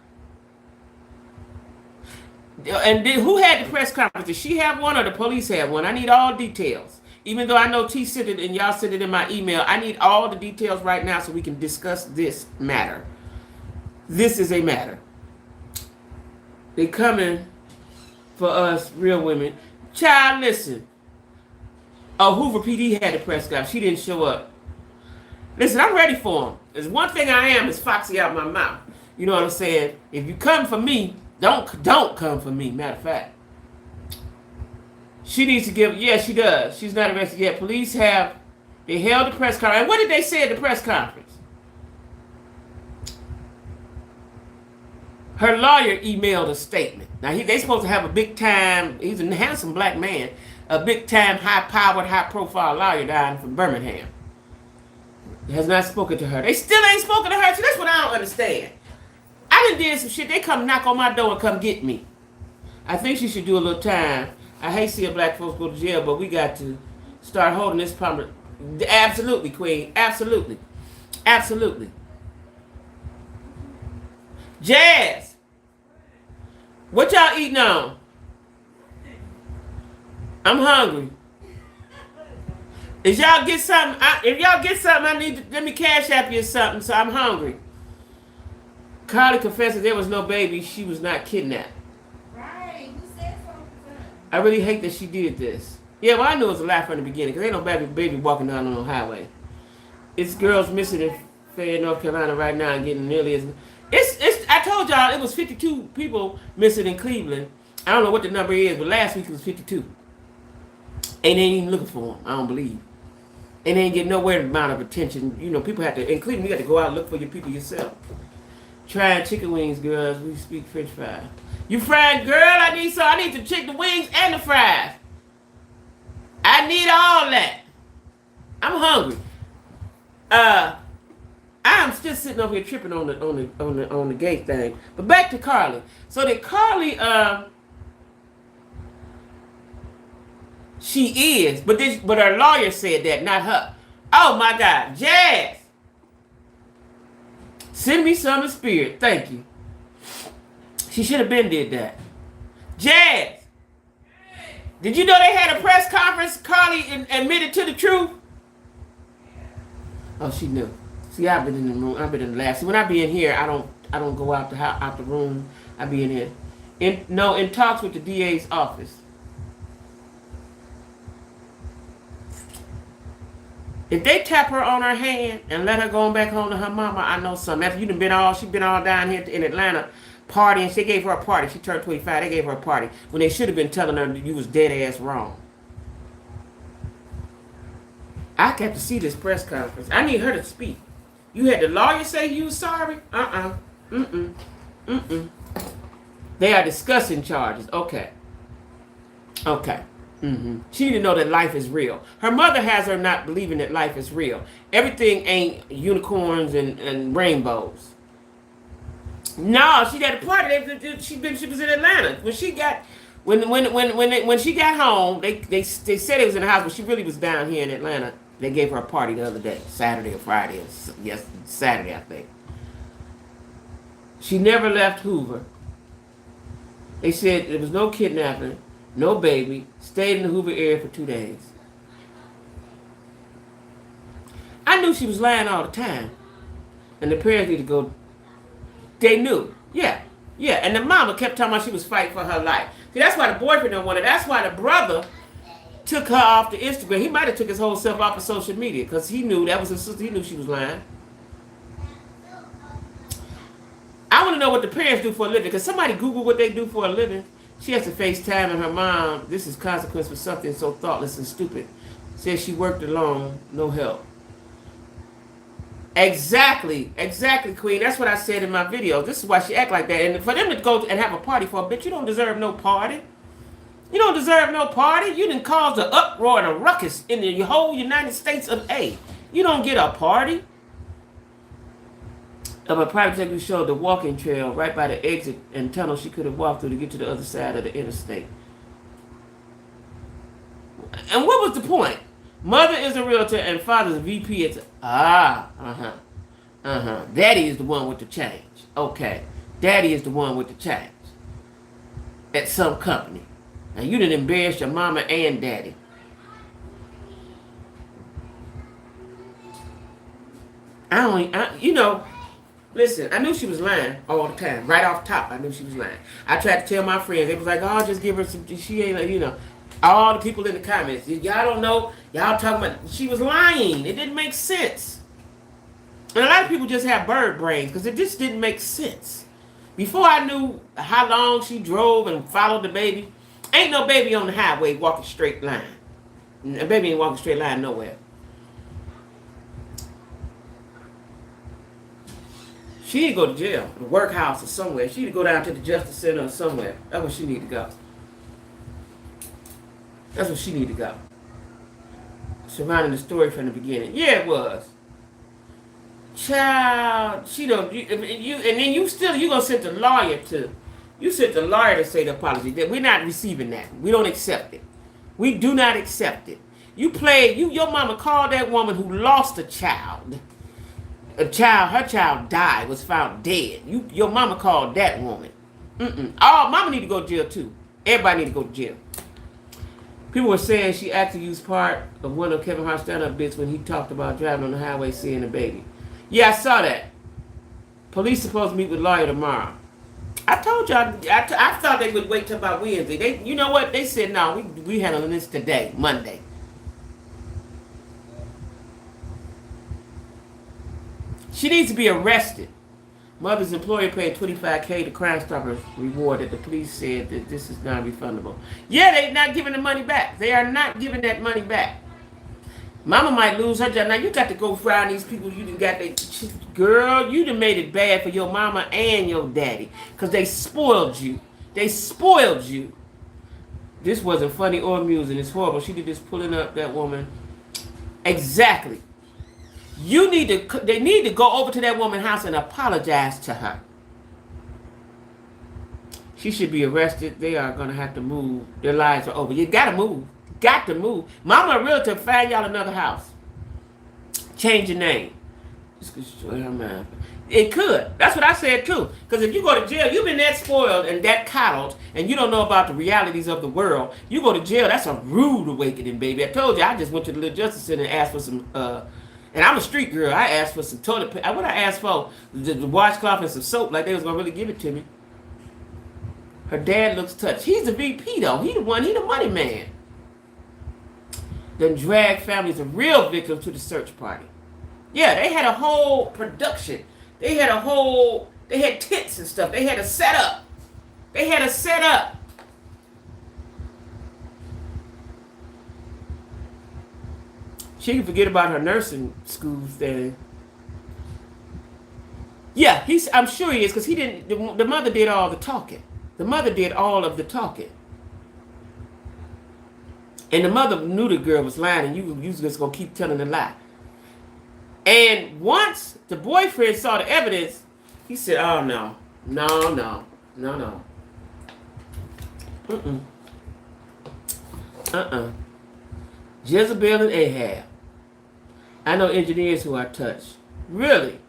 Speaker 1: And then who had the press conference? Did she have one or the police have one? I need all details. Even though I know T sent it and y'all sent it in my email, I need all the details right now so we can discuss this matter. This is a matter. They coming for us real women. Child, listen. Hoover PD had the press conference. She didn't show up. Listen, I'm ready for him. There's one thing I am is foxy out my mouth. You know what I'm saying? If you come for me, don't come for me. Matter of fact. She needs to give, yeah, she does. She's not arrested yet. Police they held the press conference. And what did they say at the press conference? Her lawyer emailed a statement. Now they supposed to have a big time. He's a handsome black man, a big time, high powered, high profile lawyer down from Birmingham. He has not spoken to her. They still ain't spoken to her. So that's what I don't understand. I done did some shit. They come knock on my door and come get me. I think she should do a little time. I hate seeing black folks go to jail, but we got to start holding this problem. Absolutely, Queen. Absolutely. Absolutely. Jazz, what y'all eating on? I'm hungry. If y'all get something, I need to let me cash app you something. So I'm hungry. Carly confesses there was no baby. She was not kidnapped.
Speaker 2: Right, you said something.
Speaker 1: I really hate that she did this. Yeah, well, I knew it was a lie from the beginning because ain't no baby walking down on the highway. It's girls missing in Fayette, North Carolina right now and getting nearly as. I told y'all it was 52 people missing in Cleveland. I don't know what the number is, but last week it was 52. And they ain't even looking for them, I don't believe. And they ain't getting nowhere amount of attention. You know, people have to, in Cleveland, you got to go out and look for your people yourself. Trying chicken wings, girls. We speak French fries. You fried, girl? I need the chicken wings and the fries. I need all that. I'm hungry. I'm still sitting over here tripping on the gate thing. But back to Carly. So that Carly, she is, but her lawyer said that, not her. Oh my God, Jazz, send me some of spirit. Thank you. She should have been did that. Jazz, did you know they had a press conference? Carly admitted to the truth. Oh, she knew. See, I've been in the room. I've been in the lab. See, when I be in here, I don't go out the room. I be in here. In talks with the DA's office. If they tap her on her hand and let her go back home to her mama, I know something. After she been all down here in Atlanta partying. She gave her a party. She turned 25. They gave her a party when they should have been telling her you was dead ass wrong. I got to see this press conference. I need her to speak. You had the lawyer say you was sorry? They are discussing charges. Okay. She didn't know that life is real. Her mother has her not believing that life is real. Everything ain't unicorns and rainbows. No, she had a party. She was in Atlanta when she got when she got home. They said it was in the house, but she really was down here in Atlanta. They gave her a party the other day, Saturday or Friday. Yes, Saturday, I think. She never left Hoover. They said there was no kidnapping, no baby, stayed in the Hoover area for 2 days. I knew she was lying all the time. And the parents need to go. They knew. Yeah. And the mama kept talking about she was fighting for her life. See, that's why the boyfriend don't want it. That's why the brother took her off the Instagram. He might have took his whole self off of social media because he knew that was his sister. He knew she was lying. I want to know what the parents do for a living because somebody Google what they do for a living. She has to FaceTime and her mom. This is consequence for something so thoughtless and stupid. Says she worked alone, no help. Exactly, Queen. That's what I said in my video. This is why she act like that. And for them to go and have a party for a bitch, you don't deserve no party. You don't deserve no party. You didn't cause the uproar and a ruckus in the whole United States of A. You don't get a party. Of a private detective showed the walking trail right by the exit and tunnel she could have walked through to get to the other side of the interstate. And what was the point? Mother is a realtor and father's a VP at Daddy is the one with the change. Okay. Daddy is the one with the change. At some company. Now you didn't embarrass your mama and daddy. Listen, I knew she was lying all the time. Right off top, I knew she was lying. I tried to tell my friends. They was like, oh, just give her some, she ain't, all the people in the comments. Y'all don't know. Y'all talking about, she was lying. It didn't make sense. And a lot of people just have bird brains because it just didn't make sense. Before I knew how long she drove and followed the baby, ain't no baby on the highway walking straight line. A baby ain't walking straight line nowhere. She need to go to jail, the workhouse or somewhere. She need to go down to the Justice Center or somewhere. That's where she need to go. That's where she need to go. Surrounding the story from the beginning. Yeah, it was. Child, she don't. And then you gonna send the lawyer to. You sent the lawyer to say the apology. That we're not receiving that. We don't accept it. We do not accept it. Your mama called that woman who lost a child. Her child died, was found dead. Your mama called that woman. Oh, mama need to go to jail too. Everybody need to go to jail. People were saying she actually used part of one of Kevin Hart's stand-up bits when he talked about driving on the highway seeing a baby. Yeah, I saw that. Police supposed to meet with lawyer tomorrow. I told y'all, I thought they would wait till about Wednesday. You know what? They said, no, we handling this today, Monday. She needs to be arrested. Mother's employer paid $25K to Crime Stoppers reward that the police said that this is non-refundable. Yeah, they're not giving the money back. They are not giving that money back. Mama might lose her job. Now you got to go find these people you done got. Girl, you done made it bad for your mama and your daddy. Because they spoiled you. They spoiled you. This wasn't funny or amusing. It's horrible. She did this pulling up that woman. Exactly. They need to go over to that woman's house and apologize to her. She should be arrested. They are going to have to move. Their lives are over. You got to move. Got to move. Mama, a realtor, find y'all another house. Change your name. It could. That's what I said too. Because if you go to jail, you've been that spoiled and that coddled, and you don't know about the realities of the world. You go to jail, that's a rude awakening, baby. I told you, I just went to the Little Justice Center and asked for some, and I'm a street girl. I asked for some toilet paper. What I asked for, the washcloth and some soap, like they was going to really give it to me. Her dad looks touched. He's the VP though. He the money man. Then drag families of real victims to the search party. Yeah, they had a whole production. They had tents and stuff. They had a setup. She can forget about her nursing school thing. Yeah, I'm sure he is, because he didn't. The mother did all the talking. The mother did all of the talking. And the mother knew the girl was lying, and you was just gonna keep telling the lie. And once the boyfriend saw the evidence, he said, "Oh no. Jezebel and Ahab. I know engineers who are touched. Really?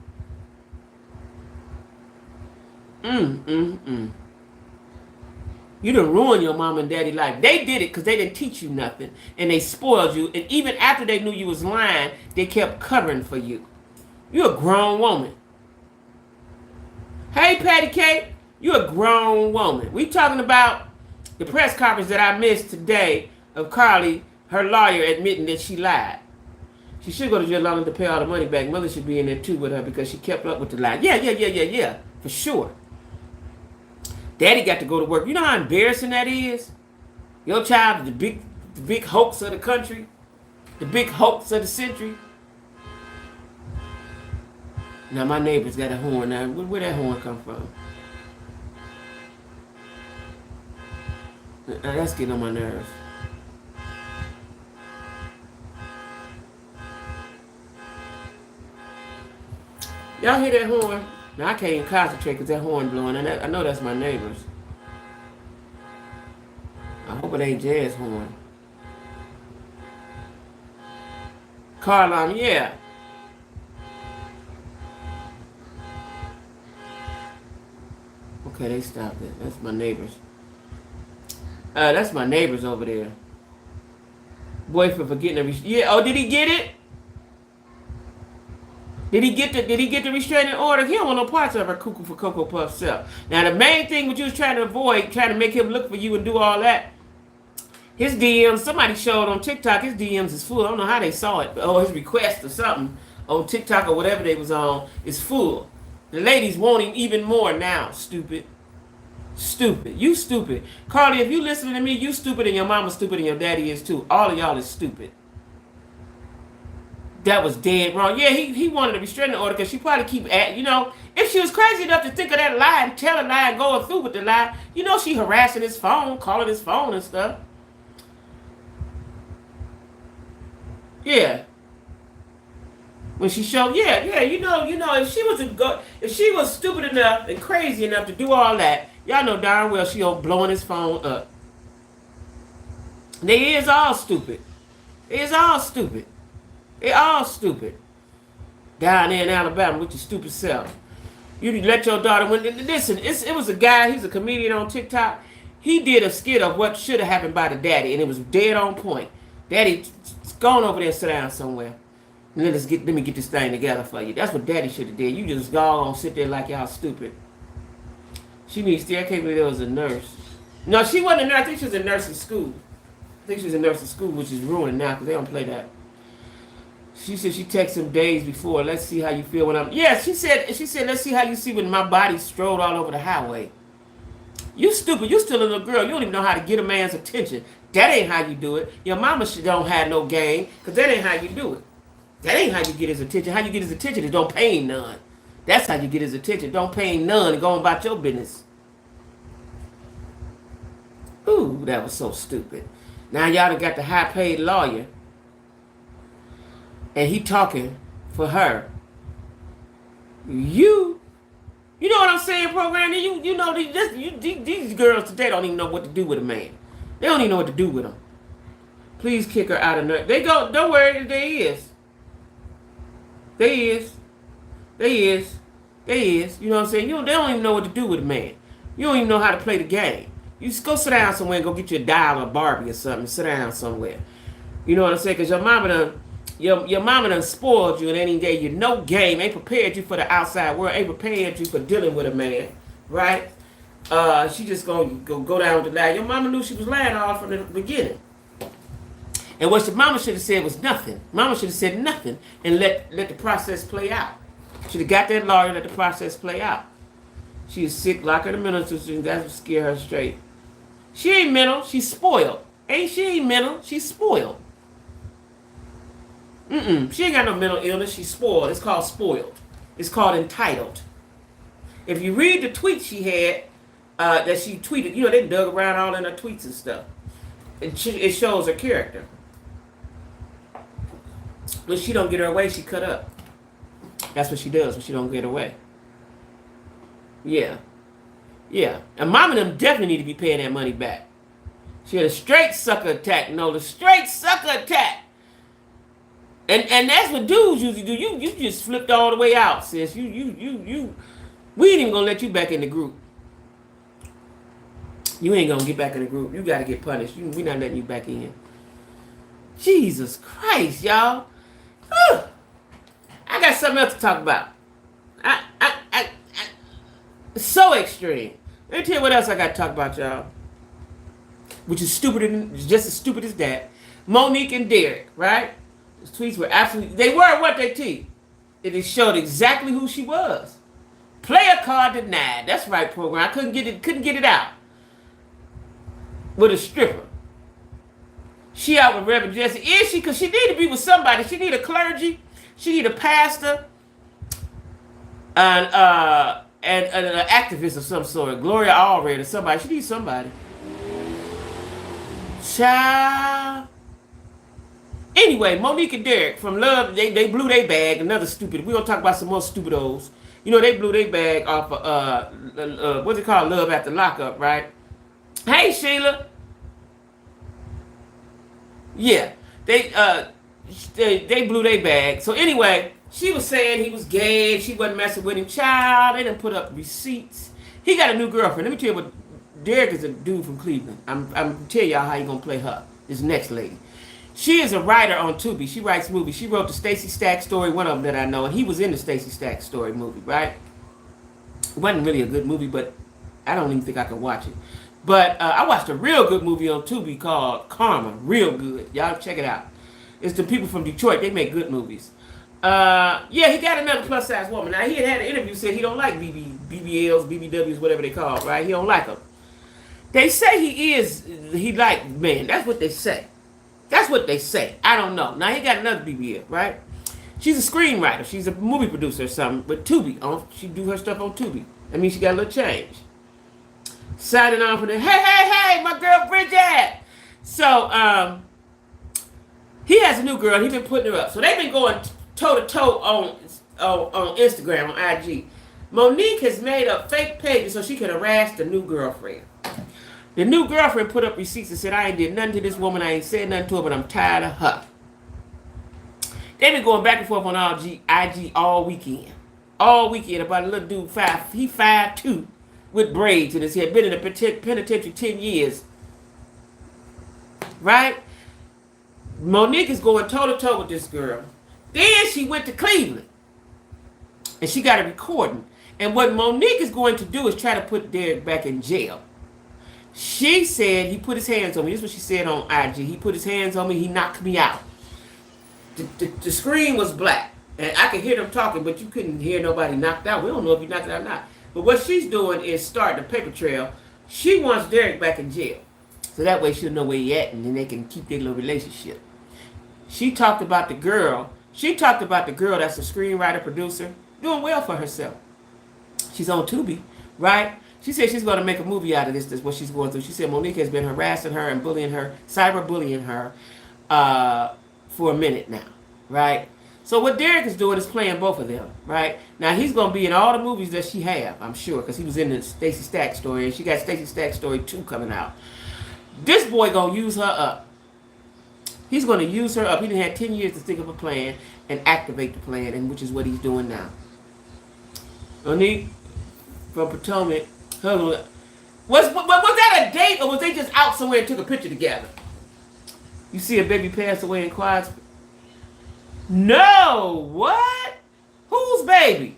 Speaker 1: You done ruined your mom and daddy life. They did it because they didn't teach you nothing. And they spoiled you. And even after they knew you was lying, they kept covering for you. You're a grown woman. Hey, Patty Kate. You're a grown woman. We talking about the press conference that I missed today of Carly, her lawyer, admitting that she lied. She should go to jail long enough to pay all the money back. Mother should be in there too with her because she kept up with the lie. Yeah. For sure. Daddy got to go to work. You know how embarrassing that is? Your child is the big hoax of the country. The big hoax of the century. Now my neighbor's got a horn now. Where that horn come from? That's getting on my nerves. Y'all hear that horn? Now I can't even concentrate because that horn blowing, and I know that's my neighbors. I hope it ain't Jazz horn. Car alarm, yeah. Okay, they stopped it. That's my neighbors. That's my neighbors over there. Boyfriend for getting yeah. Oh, did he get it? Did he get the restraining order? He don't want no parts of her cuckoo for Cocoa Puff self. Now the main thing what you was trying to avoid, trying to make him look for you and do all that. His DMs, somebody showed on TikTok, his DMs is full. I don't know how they saw it, or his request or something on TikTok or whatever they was on is full. The ladies want him even more now. Stupid. You stupid. Carly, if you listening to me, you stupid, and your mama's stupid, and your daddy is too. All of y'all is stupid. That was dead wrong. Yeah, he wanted a restraining order because she probably keep at, if she was crazy enough to think of that lie and tell a lie and going through with the lie, she harassing his phone, calling his phone and stuff. Yeah. When she showed, yeah, if she was stupid enough and crazy enough to do all that, y'all know darn well she blowing his phone up. They is all stupid. They is all stupid. They all stupid. Down there in Alabama with your stupid self. You let your daughter listen, it was a guy, he's a comedian on TikTok. He did a skit of what should have happened by the daddy, and it was dead on point. Daddy, go on over there and sit down somewhere. And let me get this thing together for you. That's what daddy should have did. You just go on sit there like y'all stupid. I can't believe there was a nurse. No, she wasn't a nurse. I think she was in nursing school. Which is ruined now because they don't play that. She said she texted him days before. Let's see how you feel when I'm. Yeah, she said. Let's see how you see when my body strolled all over the highway. You stupid. You still a little girl. You don't even know how to get a man's attention. That ain't how you do it. Your mama don't have no game because that ain't how you do it. That ain't how you get his attention. How you get his attention is don't pay him none. That's how you get his attention. Don't pay him none and go on about your business. Ooh, that was so stupid. Now y'all done got the high-paid lawyer, and he talking for her. You know what I'm saying, program? These girls today don't even know what to do with a man. They don't even know what to do with him. Please kick her out of nurse. They go. Don't worry. There is. You know what I'm saying? They don't even know what to do with a man. You don't even know how to play the game. You just go sit down somewhere and go get you a doll or Barbie or something. Sit down somewhere. You know what I'm saying? Because your mama done spoiled you and ain't gave you no game. Ain't prepared you for the outside world. Ain't prepared you for dealing with a man. Right? She just gonna go down with the lie. Your mama knew she was lying all from the beginning. And what your mama should have said was nothing. Mama should have said nothing and let the process play out. Should have got that lawyer and let the process play out. She is sick, lock her in the mental institution. That's what scare her straight. She ain't mental. She's spoiled. She ain't mental. She's spoiled. She ain't got no mental illness. She's spoiled. It's called spoiled. It's called entitled. If you read the tweet she had, that she tweeted, they dug around all in her tweets and stuff. It shows her character. When she don't get her way, she cut up. That's what she does when she don't get her way. Yeah. And mom and them definitely need to be paying that money back. She had a straight sucker attack. No, the straight sucker attack. And that's what dudes usually do. You just flipped all the way out, sis. We ain't even gonna let you back in the group. You ain't gonna get back in the group. You gotta get punished. We not letting you back in. Jesus Christ, y'all. Whew. I got something else to talk about. So extreme. Let me tell you what else I got to talk about, y'all. Which is just as stupid as that. Monique and Derek, right? His tweets were they were what they tweet. It showed exactly who she was. Player card denied. That's right, program. I couldn't get it out. With a stripper. She out with Reverend Jesse. Is she? Because she need to be with somebody. She need a clergy. She need a pastor. And an activist of some sort. Gloria Allred or somebody. She needs somebody. Child. Anyway, Monique and Derek from Love, they blew their bag. Another stupid. We're going to talk about some more stupidos. They blew their bag off of, what's it called? Love After Lockup, right? Hey, Sheila. Yeah. They blew their bag. So anyway, she was saying he was gay. She wasn't messing with him. Child, they done put up receipts. He got a new girlfriend. Let me tell you what. Derek is a dude from Cleveland. I'm tell y'all how you gonna play her. This next lady. She is a writer on Tubi. She writes movies. She wrote the Stacey Stack story, one of them that I know, and he was in the Stacey Stack story movie, right? It wasn't really a good movie, but I don't even think I could watch it. But I watched a real good movie on Tubi called Karma. Real good. Y'all check it out. It's the people from Detroit. They make good movies. Yeah, he got another plus size woman. Now, he had an interview said he don't like BBLs, BBWs, whatever they call, right? He don't like them. They say he like men. That's what they say. That's what they say. I don't know. Now, he got another BBL, right? She's a screenwriter. She's a movie producer or something with Tubi. She do her stuff on Tubi. I mean, she got a little change. Signing on for the hey, my girl Bridget. So he has a new girl. He's been putting her up. So they've been going toe to toe on Instagram, on IG. Monique has made up fake pages so she can harass the new girlfriend. The new girlfriend put up receipts and said, I ain't did nothing to this woman. I ain't said nothing to her, but I'm tired of her. They've been going back and forth on IG all weekend. All weekend about a little dude, 5'2", with braids in his head. Been in the penitentiary 10 years. Right? Monique is going toe to toe with this girl. Then she went to Cleveland. And she got a recording. And what Monique is going to do is try to put Derek back in jail. She said he put his hands on me. This is what she said on IG. He put his hands on me. He knocked me out. The screen was black. And I could hear them talking, but you couldn't hear nobody knocked out. We don't know if he knocked out or not. But what she's doing is starting a paper trail. She wants Derek back in jail. So that way she'll know where he at, and then they can keep their little relationship. She talked about the girl. She talked about the girl that's a screenwriter, producer, doing well for herself. She's on Tubi, right? She said she's going to make a movie out of this. That's what she's going through. She said Monique has been harassing her and bullying her, cyberbullying her for a minute now, right? So what Derek is doing is playing both of them, right? Now he's going to be in all the movies that she have, I'm sure, because he was in the Stacey Stack story, and she got Stacey Stack story 2 coming out. This boy going to use her up. He's going to use her up. He done had 10 years to think of a plan and activate the plan, and which is what he's doing now. Monique from Potomac. Was that a date, or was they just out somewhere and took a picture together? You see a baby pass away in Quiet's. No, what? Whose baby?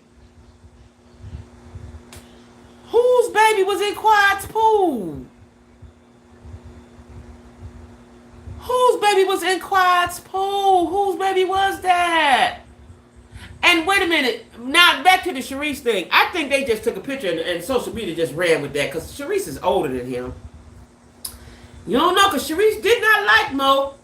Speaker 1: Whose baby was in Quiet's pool? Whose baby was in Quiet's pool? Whose baby was that? And wait a minute. Now, back to the Sharice thing. I think they just took a picture and social media just ran with that because Sharice is older than him. You don't know because Sharice did not like Mo.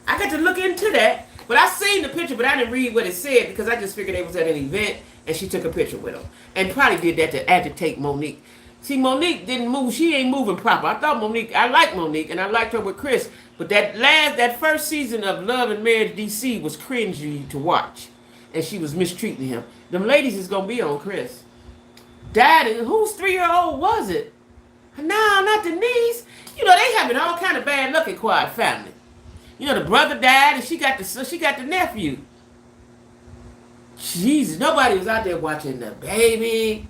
Speaker 1: I got to look into that. But I seen the picture, but I didn't read what it said because I just figured they was at an event and she took a picture with him. And probably did that to agitate Monique. See, Monique didn't move. She ain't moving proper. I like Monique, and I liked her with Chris. But that first season of Love and Marriage DC was cringy to watch. And she was mistreating him. Them ladies is going to be on Chris. Daddy, whose 3-year-old was it? No, not the niece. You know, they having all kind of bad luck in Quiet Family. You know, the brother died, and she got the nephew. Jesus, nobody was out there watching the baby.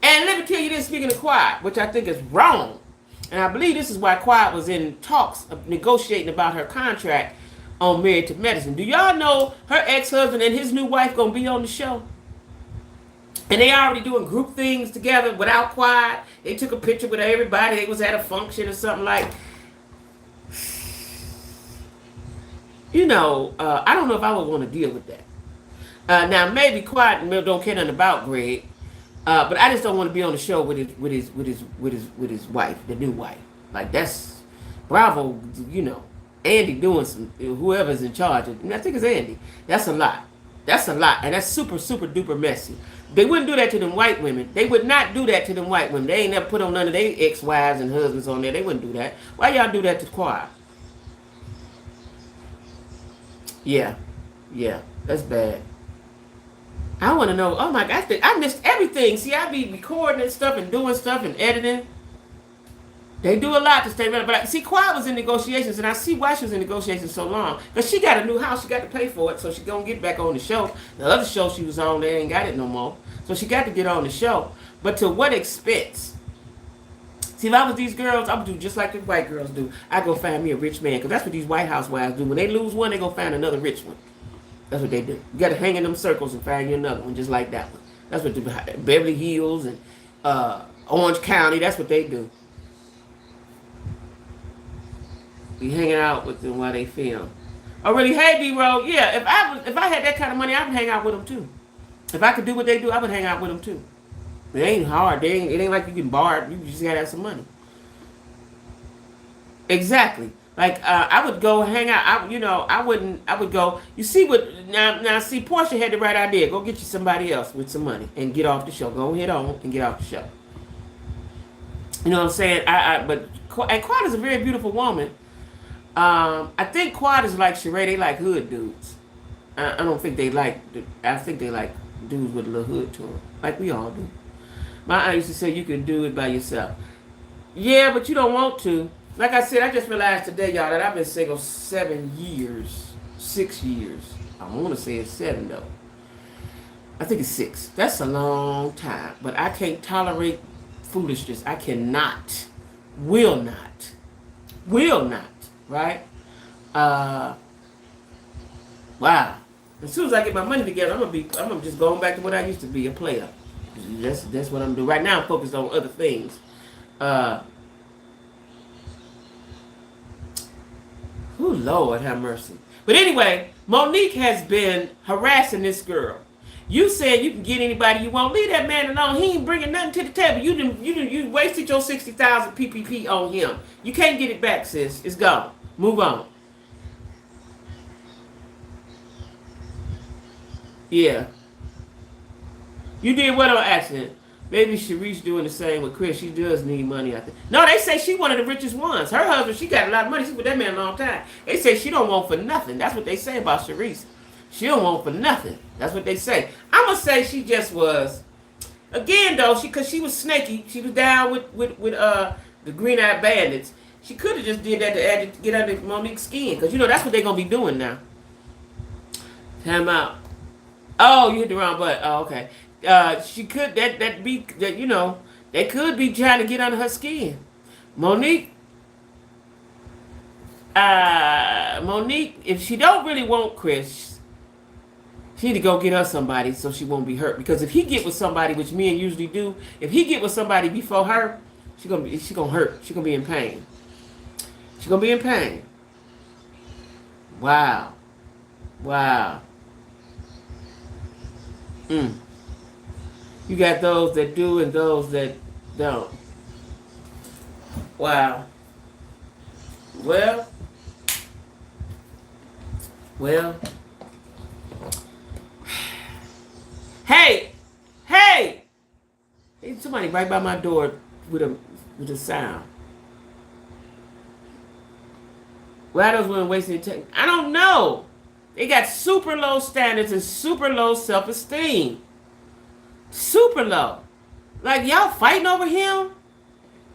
Speaker 1: And let me tell you this, speaking of Quiet, which I think is wrong. And I believe this is why Quiet was in talks of negotiating about her contract on Married to Medicine. Do y'all know her ex-husband and his new wife gonna be on the show? And they already doing group things together without Quiet. They took a picture with everybody. They was at a function or something like. You know, I don't know if I would want to deal with that. Now maybe Quiet don't care nothing about Greg, but I just don't want to be on the show with his wife, the new wife. Like that's Bravo, you know. Andy doing some, whoever's in charge. I think it's Andy. That's a lot. That's a lot. And that's super, super duper messy. They wouldn't do that to them white women. They would not do that to them white women. They ain't never put on none of their ex-wives and husbands on there. They wouldn't do that. Why y'all do that to Quiet? Yeah. That's bad. I want to know. Oh my God. I missed everything. See, I be recording and stuff and doing stuff and editing. They do a lot to stay relevant. But see, Quiet was in negotiations, and I see why she was in negotiations so long. Because she got a new house, she got to pay for it, so she going to get back on the show. The other show she was on, they ain't got it no more. So she got to get on the show. But to what expense? See, if I was these girls, I would do just like the white girls do. I go find me a rich man, because that's what these White housewives do. When they lose one, they go find another rich one. That's what they do. You got to hang in them circles and find you another one, just like that one. That's what they do. Beverly Hills and Orange County, that's what they do. Be hanging out with them while they film. Oh, really? Hey, D-Roll. Yeah, if I had that kind of money, I would hang out with them too. If I could do what they do, I would hang out with them too. It ain't hard. It ain't like you can borrow. You just gotta have some money. Exactly. Like I would go hang out. I wouldn't. I would go. You see what now? See, Portia had the right idea. Go get you somebody else with some money and get off the show. Go ahead on and get off the show. You know what I'm saying? And Quad is a very beautiful woman. I think Quad is like Sheree. They like hood dudes. I don't think they like. I think they like dudes with a little hood to them, like we all do. My aunt used to say you can do it by yourself. Yeah, but you don't want to. Like I said, I just realized today, y'all, that I've been single 7 years, 6 years. I want to say it's 7 though. I think it's 6. That's a long time, but I can't tolerate foolishness. I cannot, will not, right? Wow. As soon as I get my money together, I'm just going back to what I used to be, a player. That's what I'm doing right now. I'm focused on other things. Oh, Lord have mercy. But anyway, Monique has been harassing this girl. You said you can get anybody you want. Leave that man alone. He ain't bringing nothing to the table. You wasted your 60,000 PPP on him. You can't get it back, sis. It's gone. Move on. Yeah. You did what on accident? Maybe Sharice doing the same with Chris. She does need money, I think. No, they say she one of the richest ones. Her husband, she got a lot of money. She with that man a long time. They say she don't want for nothing. That's what they say about Sharice. She don't want for nothing. That's what they say. I'm going to say she just was. Again, though, because she was snaky. She was down with the Green Eyed Bandits. She could have just did that to get under Monique's skin. Because, that's what they're going to be doing now. Time out. Oh, you hit the wrong button. Oh, okay. She could they could be trying to get under her skin. Monique, if she don't really want Chris, she need to go get her somebody so she won't be hurt. Because if he get with somebody, which men usually do, if he get with somebody before her, she gonna hurt. She gonna be in pain. She gonna be in pain. Wow. You got those that do and those that don't. Wow. Well. Hey! There's somebody right by my door with a sound. Why those women wasting time? I don't know. They got super low standards and super low self-esteem. Super low. Like, y'all fighting over him?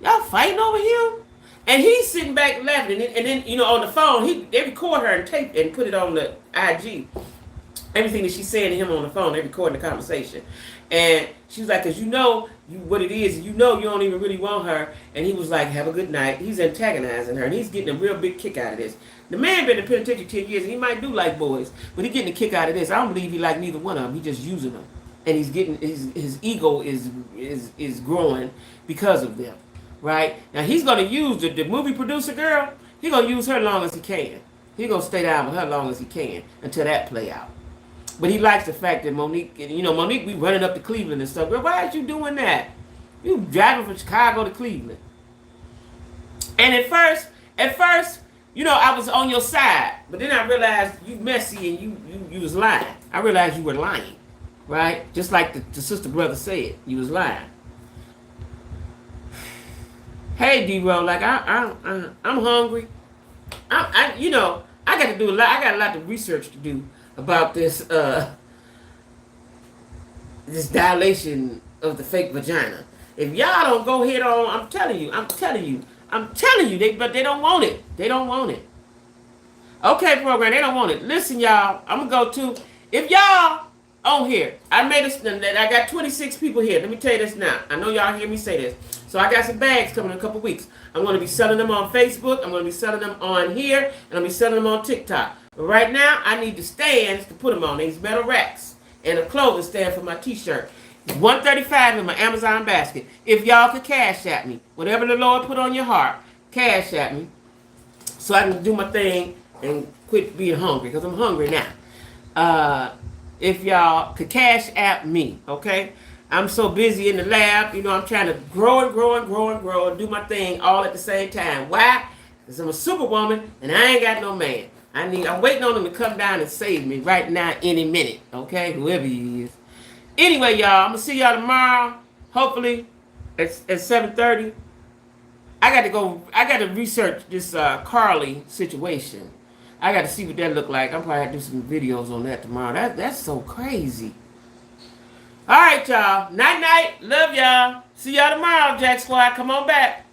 Speaker 1: And he's sitting back laughing. And then on the phone, they record her and tape and put it on the IG. Everything that she's saying to him on the phone, they recording the conversation. And she was like, because what it is, you don't even really want her. And he was like, have a good night. He's antagonizing her, and he's getting a real big kick out of this. The man been in the penitentiary 10 years, and he might do like boys, but he's getting a kick out of this. I don't believe he like neither one of them. He's just using them. And he's getting, his ego is growing because of them. Right? Now, he's going to use the movie producer girl. He's going to use her long as he can. He's going to stay down with her long as he can until that play out. But he likes the fact that Monique, Monique be running up to Cleveland and stuff. Girl, why are you doing that? You driving from Chicago to Cleveland. And at first, I was on your side. But then I realized you messy and you was lying. I realized you were lying. Right? Just like the sister brother said. You was lying. Hey, D-Roll, like I'm hungry. I got to do a lot. I got a lot of research to do about this this dilation of the fake vagina. If y'all don't go head on, I'm telling you, but they don't want it. They don't want it. Okay, program, they don't want it. Listen, y'all, I'm gonna go to, if y'all on here, I got 26 people here. Let me tell you this now. I know y'all hear me say this. So I got some bags coming in a couple weeks. I'm going to be selling them on Facebook. I'm going to be selling them on here. And I'm going to be selling them on TikTok. But right now, I need the stands to put them on. These metal racks. And a clothing stand for my t-shirt. It's $135 in my Amazon basket. If y'all could cash at me. Whatever the Lord put on your heart, cash at me. So I can do my thing and quit being hungry. Because I'm hungry now. If y'all could cash at me. Okay? I'm so busy in the lab, I'm trying to grow and do my thing all at the same time. Why? Because I'm a superwoman and I ain't got no man. I'm waiting on him to come down and save me right now, any minute. Okay? Whoever he is. Anyway, y'all, I'm going to see y'all tomorrow. Hopefully at 7:30. I got to research this Carly situation. I got to see what that look like. I'm probably have to do some videos on that tomorrow. That's so crazy. All right, y'all. Night, night. Love y'all. See y'all tomorrow, Jack Squad. Come on back.